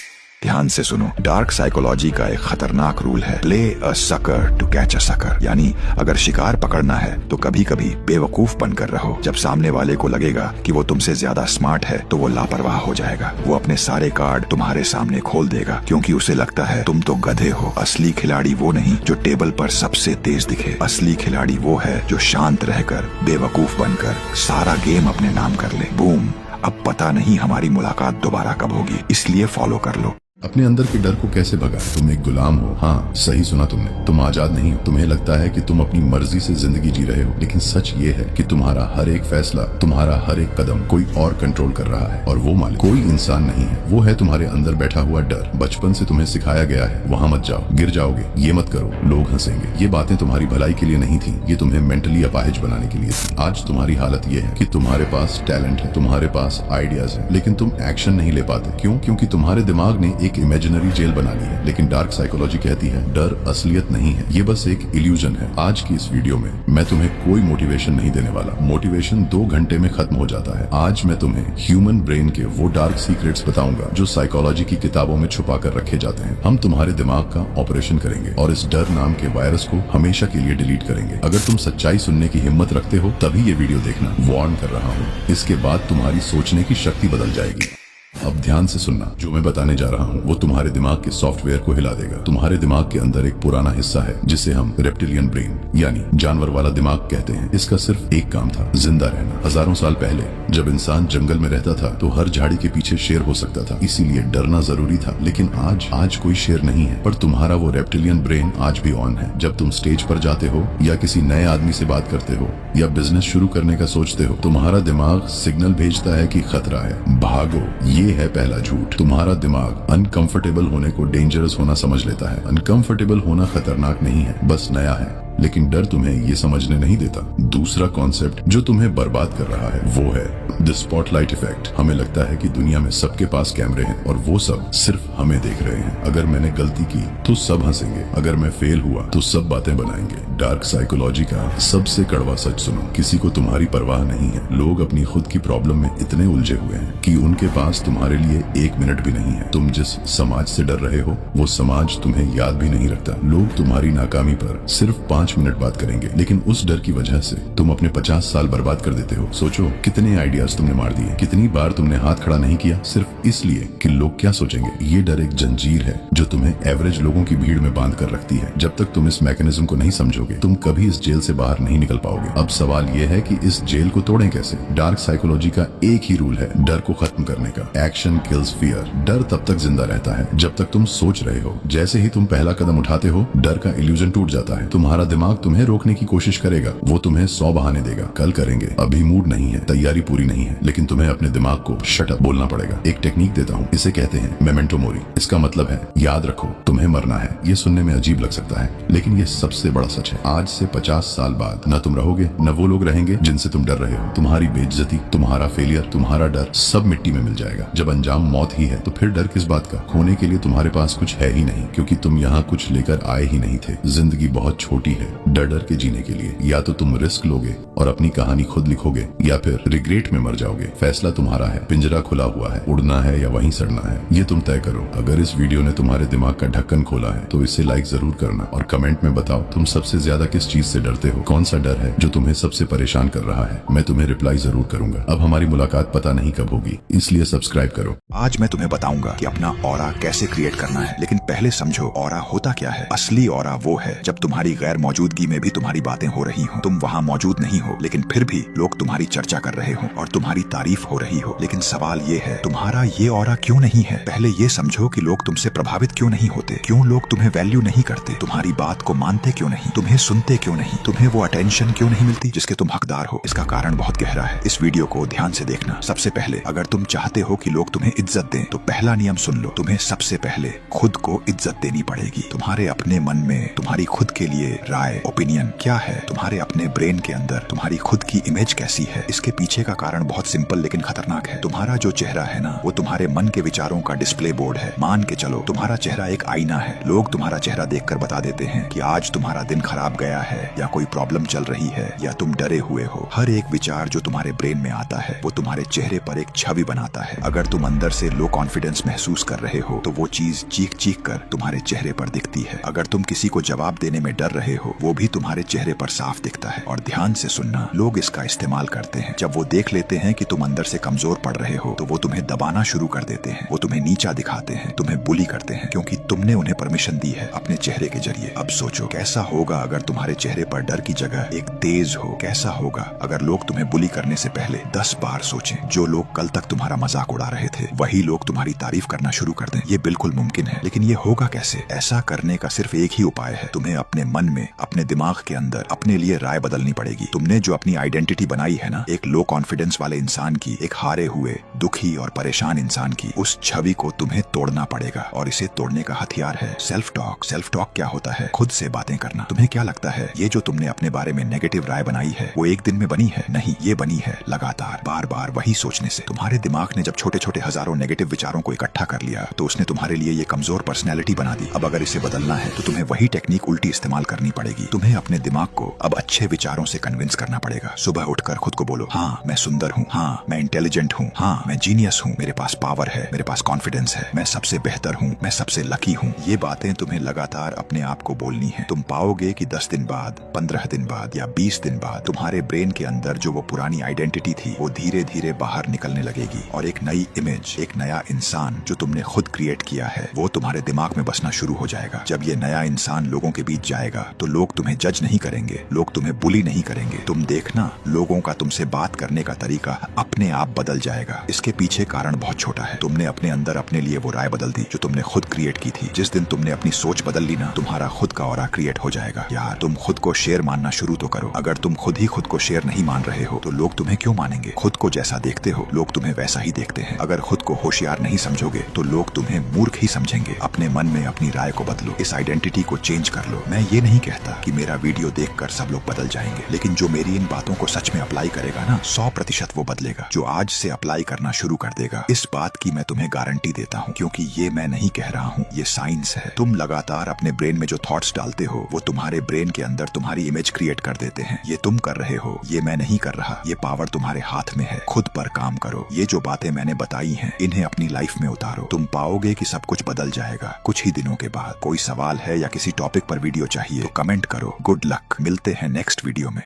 Speaker 1: ध्यान से सुनो, डार्क साइकोलॉजी का एक खतरनाक रूल है, play a sucker to catch a sucker. यानी अगर शिकार पकड़ना है तो कभी कभी बेवकूफ बनकर रहो। जब सामने वाले को लगेगा कि वो तुमसे ज्यादा स्मार्ट है तो वो लापरवाह हो जाएगा, वो अपने सारे कार्ड तुम्हारे सामने खोल देगा क्योंकि उसे लगता है तुम तो गधे हो। असली खिलाड़ी वो नहीं जो टेबल पर सबसे तेज दिखे, असली खिलाड़ी वो है जो शांत रहकर, बेवकूफ बनकर सारा गेम अपने नाम कर ले। बूम, अब पता नहीं हमारी मुलाकात दोबारा कब होगी, इसलिए फॉलो कर लो।
Speaker 3: अपने अंदर के डर को कैसे भगाएं? तुम एक गुलाम हो। हाँ, सही सुना तुमने, तुम आजाद नहीं हो। तुम्हें लगता है कि तुम अपनी मर्जी से जिंदगी जी रहे हो, लेकिन सच ये है कि तुम्हारा हर एक फैसला, तुम्हारा हर एक कदम कोई और कंट्रोल कर रहा है और वो मालिक कोई इंसान नहीं है, वो है तुम्हारे अंदर बैठा हुआ डर। बचपन से तुम्हें सिखाया गया है वहाँ मत जाओ, गिर जाओगे, ये मत करो, लोग हंसेंगे। ये बातें तुम्हारी भलाई के लिए नहीं थी, ये तुम्हें मेंटली अपाहिज बनाने के लिए थी। आज तुम्हारी हालत ये है कि तुम्हारे पास टैलेंट है, तुम्हारे पास आइडियाज है, लेकिन तुम एक्शन नहीं ले पाते। क्यों? क्योंकि तुम्हारे दिमाग ने एक इमेजिनरी जेल बना ली है। लेकिन डार्क साइकोलॉजी कहती है डर असलियत नहीं है, ये बस एक इल्यूजन है। आज की इस वीडियो में मैं तुम्हें कोई मोटिवेशन नहीं देने वाला, मोटिवेशन 2 घंटे में खत्म हो जाता है। आज मैं तुम्हें ह्यूमन ब्रेन के वो डार्क सीक्रेट्स बताऊंगा जो साइकोलॉजी की किताबों में छुपा कर रखे जाते हैं। हम तुम्हारे दिमाग का ऑपरेशन करेंगे और इस डर नाम के वायरस को हमेशा के लिए डिलीट करेंगे। अगर तुम सच्चाई सुनने की हिम्मत रखते हो तभी ये वीडियो देखना, वार्न कर रहा हूँ। इसके बाद तुम्हारी सोचने की शक्ति बदल जाएगी। अब ध्यान से सुनना, जो मैं बताने जा रहा हूँ वो तुम्हारे दिमाग के सॉफ्टवेयर को हिला देगा। तुम्हारे दिमाग के अंदर एक पुराना हिस्सा है जिसे हम रेप्टिलियन ब्रेन यानी जानवर वाला दिमाग कहते हैं। इसका सिर्फ एक काम था, जिंदा रहना। हजारों साल पहले जब इंसान जंगल में रहता था तो हर झाड़ी के पीछे शेर हो सकता था, इसीलिए डरना जरूरी था। लेकिन आज कोई शेर नहीं है, पर तुम्हारा वो रेप्टिलियन ब्रेन आज भी ऑन है। जब तुम स्टेज पर जाते हो या किसी नए आदमी से बात करते हो या बिजनेस शुरू करने का सोचते हो, तुम्हारा दिमाग सिग्नल भेजता है कि खतरा है, भागो। ये है पहला झूठ। तुम्हारा दिमाग अनकंफर्टेबल होने को डेंजरस होना समझ लेता है। अनकंफर्टेबल होना खतरनाक नहीं है, बस नया है, लेकिन डर तुम्हें ये समझने नहीं देता। दूसरा कॉन्सेप्ट जो तुम्हें बर्बाद कर रहा है वो है द स्पॉटलाइट इफेक्ट। हमें लगता है कि दुनिया में सबके पास कैमरे हैं और वो सब सिर्फ हमें देख रहे हैं। अगर मैंने गलती की तो सब हंसेंगे, अगर मैं फेल हुआ तो सब बातें बनाएंगे। डार्क साइकोलॉजी का सबसे कड़वा सच सुनो, किसी को तुम्हारी परवाह नहीं है। लोग अपनी खुद की प्रॉब्लम में इतने उलझे हुए हैं कि उनके पास तुम्हारे लिए 1 मिनट भी नहीं है। तुम जिस समाज से डर रहे हो वो समाज तुम्हें याद भी नहीं रखता। लोग तुम्हारी नाकामी पर सिर्फ 5 मिनट बात करेंगे, लेकिन उस डर की वजह से तुम अपने 50 साल बर्बाद कर देते हो। सोचो कितने आइडियाज तुमने मार दिए, कितनी बार तुमने हाथ खड़ा नहीं किया सिर्फ इसलिए कि लोग क्या सोचेंगे। ये डर एक जंजीर है जो तुम्हें एवरेज लोगों की भीड़ में बांध कर रखती है। जब तक तुम इस मैकेनिज्म को नहीं समझोगे तुम कभी इस जेल से बाहर नहीं निकल पाओगे। अब सवाल ये है कि इस जेल को तोड़ें कैसे। डार्क साइकोलॉजी का एक ही रूल है डर को खत्म करने का, एक्शन किल्स फियर। डर तब तक जिंदा रहता है जब तक तुम सोच रहे हो। जैसे ही तुम पहला कदम उठाते हो डर का इल्यूजन टूट जाता है। तुम्हारा दिमाग तुम्हें रोकने की कोशिश करेगा, वो तुम्हें 100 बहाने देगा, कल करेंगे, अभी मूड नहीं है, तैयारी पूरी नहीं है। लेकिन तुम्हें अपने दिमाग को शट अप बोलना पड़ेगा। एक टेक्निक देता हूँ, इसे कहते हैं मेमेंटो मोरी। इसका मतलब है याद रखो तुम्हें मरना है। ये सुनने में अजीब लग सकता है लेकिन ये सबसे बड़ा सच है। आज से 50 साल बाद न तुम रहोगे न वो लोग रहेंगे जिनसे तुम डर रहे हो। तुम्हारी बेइज्जती, तुम्हारा फेलियर, तुम्हारा डर सब मिट्टी में मिल जाएगा। जब अंजाम मौत ही है तो फिर डर किस बात का। खोने के लिए तुम्हारे पास कुछ है ही नहीं, क्योंकि तुम यहाँ कुछ लेकर आए ही नहीं थे। जिंदगी बहुत छोटी है डर डर के जीने के लिए। या तो तुम रिस्क लोगे और अपनी कहानी खुद लिखोगे या फिर रिग्रेट में मर जाओगे। फैसला तुम्हारा है, पिंजरा खुला हुआ है, उड़ना है या वहीं सड़ना है ये तुम तय करो। अगर इस वीडियो ने तुम्हारे दिमाग का ढक्कन खोला है तो इसे लाइक जरूर करना और कमेंट में बताओ तुम सबसे ज्यादा किस चीज से डरते हो, कौन सा डर है जो तुम्हें सबसे परेशान कर रहा है। मैं तुम्हें रिप्लाई जरूर करूंगा। अब हमारी मुलाकात पता नहीं कब होगी, इसलिए सब्सक्राइब करो।
Speaker 1: आज मैं तुम्हें बताऊंगा कि अपना ऑरा कैसे क्रिएट करना है, लेकिन पहले समझो ऑरा होता क्या है। असली ऑरा वो है जब तुम्हारी गैर मौजूदगी में भी तुम्हारी बातें हो रही हो, तुम वहाँ मौजूद नहीं हो लेकिन फिर भी लोग तुम्हारी चर्चा कर रहे हो और तुम्हारी तारीफ हो रही हो। लेकिन सवाल ये है तुम्हारा ये ऑरा क्यों नहीं है। पहले ये समझो कि लोग तुमसे प्रभावित क्यों नहीं होते, क्यों लोग तुम्हें वैल्यू नहीं करते, तुम्हारी बात को मानते क्यों नहीं, तुम्हें सुनते क्यों नहीं, तुम्हें वो अटेंशन क्यों नहीं मिलती जिसके तुम हकदार हो। इसका कारण बहुत गहरा है। इस वीडियो को ध्यान से देखना। सबसे पहले अगर तुम चाहते हो कि लोग तुम्हें इज्जत दें तो पहला नियम सुन लो, तुम्हें सबसे पहले खुद को इज्जत देनी पड़ेगी। तुम्हारे अपने मन में तुम्हारी खुद के लिए राय, ओपिनियन क्या है, तुम्हारे अपने ब्रेन के अंदर तुम्हारी खुद की इमेज कैसी है। इसके पीछे का कारण बहुत सिंपल लेकिन खतरनाक है। तुम्हारा जो चेहरा है ना वो तुम्हारे मन के विचारों का डिस्प्ले बोर्ड है। मान के चलो तुम्हारा चेहरा एक आईना है। लोग तुम्हारा चेहरा देखकर बता देते हैं कि आज तुम्हारा दिन खराब गया है या कोई प्रॉब्लम चल रही है या तुम डरे हुए हो। हर एक विचार जो तुम्हारे ब्रेन में आता है वो तुम्हारे चेहरे पर एक छवि बनाता है। अगर तुम अंदर से लो कॉन्फिडेंस महसूस कर रहे हो तो वो चीज चीख चीख कर तुम्हारे चेहरे पर दिखती है। अगर तुम किसी को जवाब देने में डर रहे हो वो भी तुम्हारे चेहरे पर साफ दिखता है। और ध्यान से सुनना, लोग इसका इस्तेमाल करते हैं। जब वो देख लेते हैं कि तुम अंदर से कमजोर पड़ रहे हो तो वो तुम्हें दबाना शुरू कर देते हैं। वो तुम्हें नीचा दिखाते हैं, तुम्हें बुली करते हैं, क्योंकि तुमने उन्हें परमिशन दी है अपने चेहरे के जरिए। अब सोचो कैसा होगा अगर तुम्हारे चेहरे पर डर की जगह एक तेज हो। कैसा होगा अगर लोग तुम्हें बुली करने से पहले 10 बार सोचें। जो लोग कल तक तुम्हारा मजाक उड़ा रहे थे वही लोग तुम्हारी तारीफ करना शुरू कर दें। ये बिल्कुल मुमकिन है, लेकिन ये होगा कैसे। ऐसा करने का सिर्फ एक ही उपाय है। तुम्हें अपने मन में, अपने दिमाग के अंदर अपने लिए राय बदलनी पड़ेगी। तुमने जो अपनी आइडेंटिटी बनाई है ना, एक लो कॉन्फिडेंस वाले इंसान की, एक हारे हुए, दुखी और परेशान इंसान की, उस छवि को तुम्हें तोड़ना पड़ेगा। और इसे तोड़ने का हथियार है सेल्फ टॉक। सेल्फ टॉक क्या होता है? खुद से बातें करना। तुम्हें क्या लगता है ये जो तुमने अपने बारे में नेगेटिव राय बनाई है वो एक दिन में बनी है? नहीं, ये बनी है लगातार बार बार वही सोचने से। तुम्हारे दिमाग ने जब छोटे छोटे हजारों नेगेटिव विचारों को इकट्ठा कर लिया तो उसने तुम्हारे लिए ये कमजोर पर्सनैलिटी बना दी। अब अगर इसे बदलना है तो तुम्हें वही टेक्निक उल्टी इस्तेमाल करनी पड़ेगी। पड़ेगी। तुम्हें अपने दिमाग को अब अच्छे विचारों से कन्विंस करना पड़ेगा। सुबह उठकर खुद को बोलो, हाँ मैं सुंदर हूँ, हाँ मैं इंटेलिजेंट हूँ, हाँ मैं जीनियस हूँ, मेरे पास पावर है, मेरे पास कॉन्फिडेंस है, मैं सबसे बेहतर हूँ, मैं सबसे लकी हूँ। ये बातें तुम्हें लगातार अपने आप को बोलनी है। तुम पाओगे कि 10 दिन बाद, 15 दिन बाद या 20 दिन बाद तुम्हारे ब्रेन के अंदर जो वो पुरानी आइडेंटिटी थी वो धीरे धीरे बाहर निकलने लगेगी और एक नई इमेज, एक नया इंसान जो तुमने खुद क्रिएट किया है वो तुम्हारे दिमाग में बसना शुरू हो जाएगा। जब ये नया इंसान लोगों के बीच जाएगा तो लोग तुम्हें जज नहीं करेंगे, लोग तुम्हें बुली नहीं करेंगे। तुम देखना, लोगों का तुमसे बात करने का तरीका अपने आप बदल जाएगा। इसके पीछे कारण बहुत छोटा है। तुमने अपने अंदर अपने लिए वो राय बदल दी जो तुमने खुद क्रिएट की थी। जिस दिन तुमने अपनी सोच बदल ली ना, तुम्हारा खुद का ऑरा क्रिएट हो जाएगा। यार तुम खुद को शेर मानना शुरू तो करो। अगर तुम खुद ही खुद को शेर नहीं मान रहे हो तो लोग तुम्हें क्यों मानेंगे? खुद को जैसा देखते हो लोग तुम्हें वैसा ही देखते हैं। अगर खुद को होशियार नहीं समझोगे तो लोग तुम्हें मूर्ख ही समझेंगे। अपने मन में अपनी राय को बदलो, इस आइडेंटिटी को चेंज कर लो। मैं ये नहीं कहता कि मेरा वीडियो देखकर सब लोग बदल जाएंगे, लेकिन जो मेरी इन बातों को सच में अप्लाई करेगा ना, 100% वो बदलेगा। जो आज से अप्लाई करना शुरू कर देगा, इस बात की मैं तुम्हें गारंटी देता हूँ, क्योंकि ये मैं नहीं कह रहा हूँ, ये साइंस है। तुम लगातार अपने ब्रेन में जो थॉट्स डालते हो वो तुम्हारे ब्रेन के अंदर तुम्हारी इमेज क्रिएट कर देते हैं। ये तुम कर रहे हो, ये मैं नहीं कर रहा। ये पावर तुम्हारे हाथ में है। खुद पर काम करो। ये जो बातें मैंने बताई हैं इन्हें अपनी लाइफ में उतारो। तुम पाओगे कि सब कुछ बदल जाएगा कुछ ही दिनों के बाद। कोई सवाल है या किसी टॉपिक पर वीडियो चाहिए तो कमेंट करो। Good luck. मिलते हैं नेक्स्ट वीडियो में।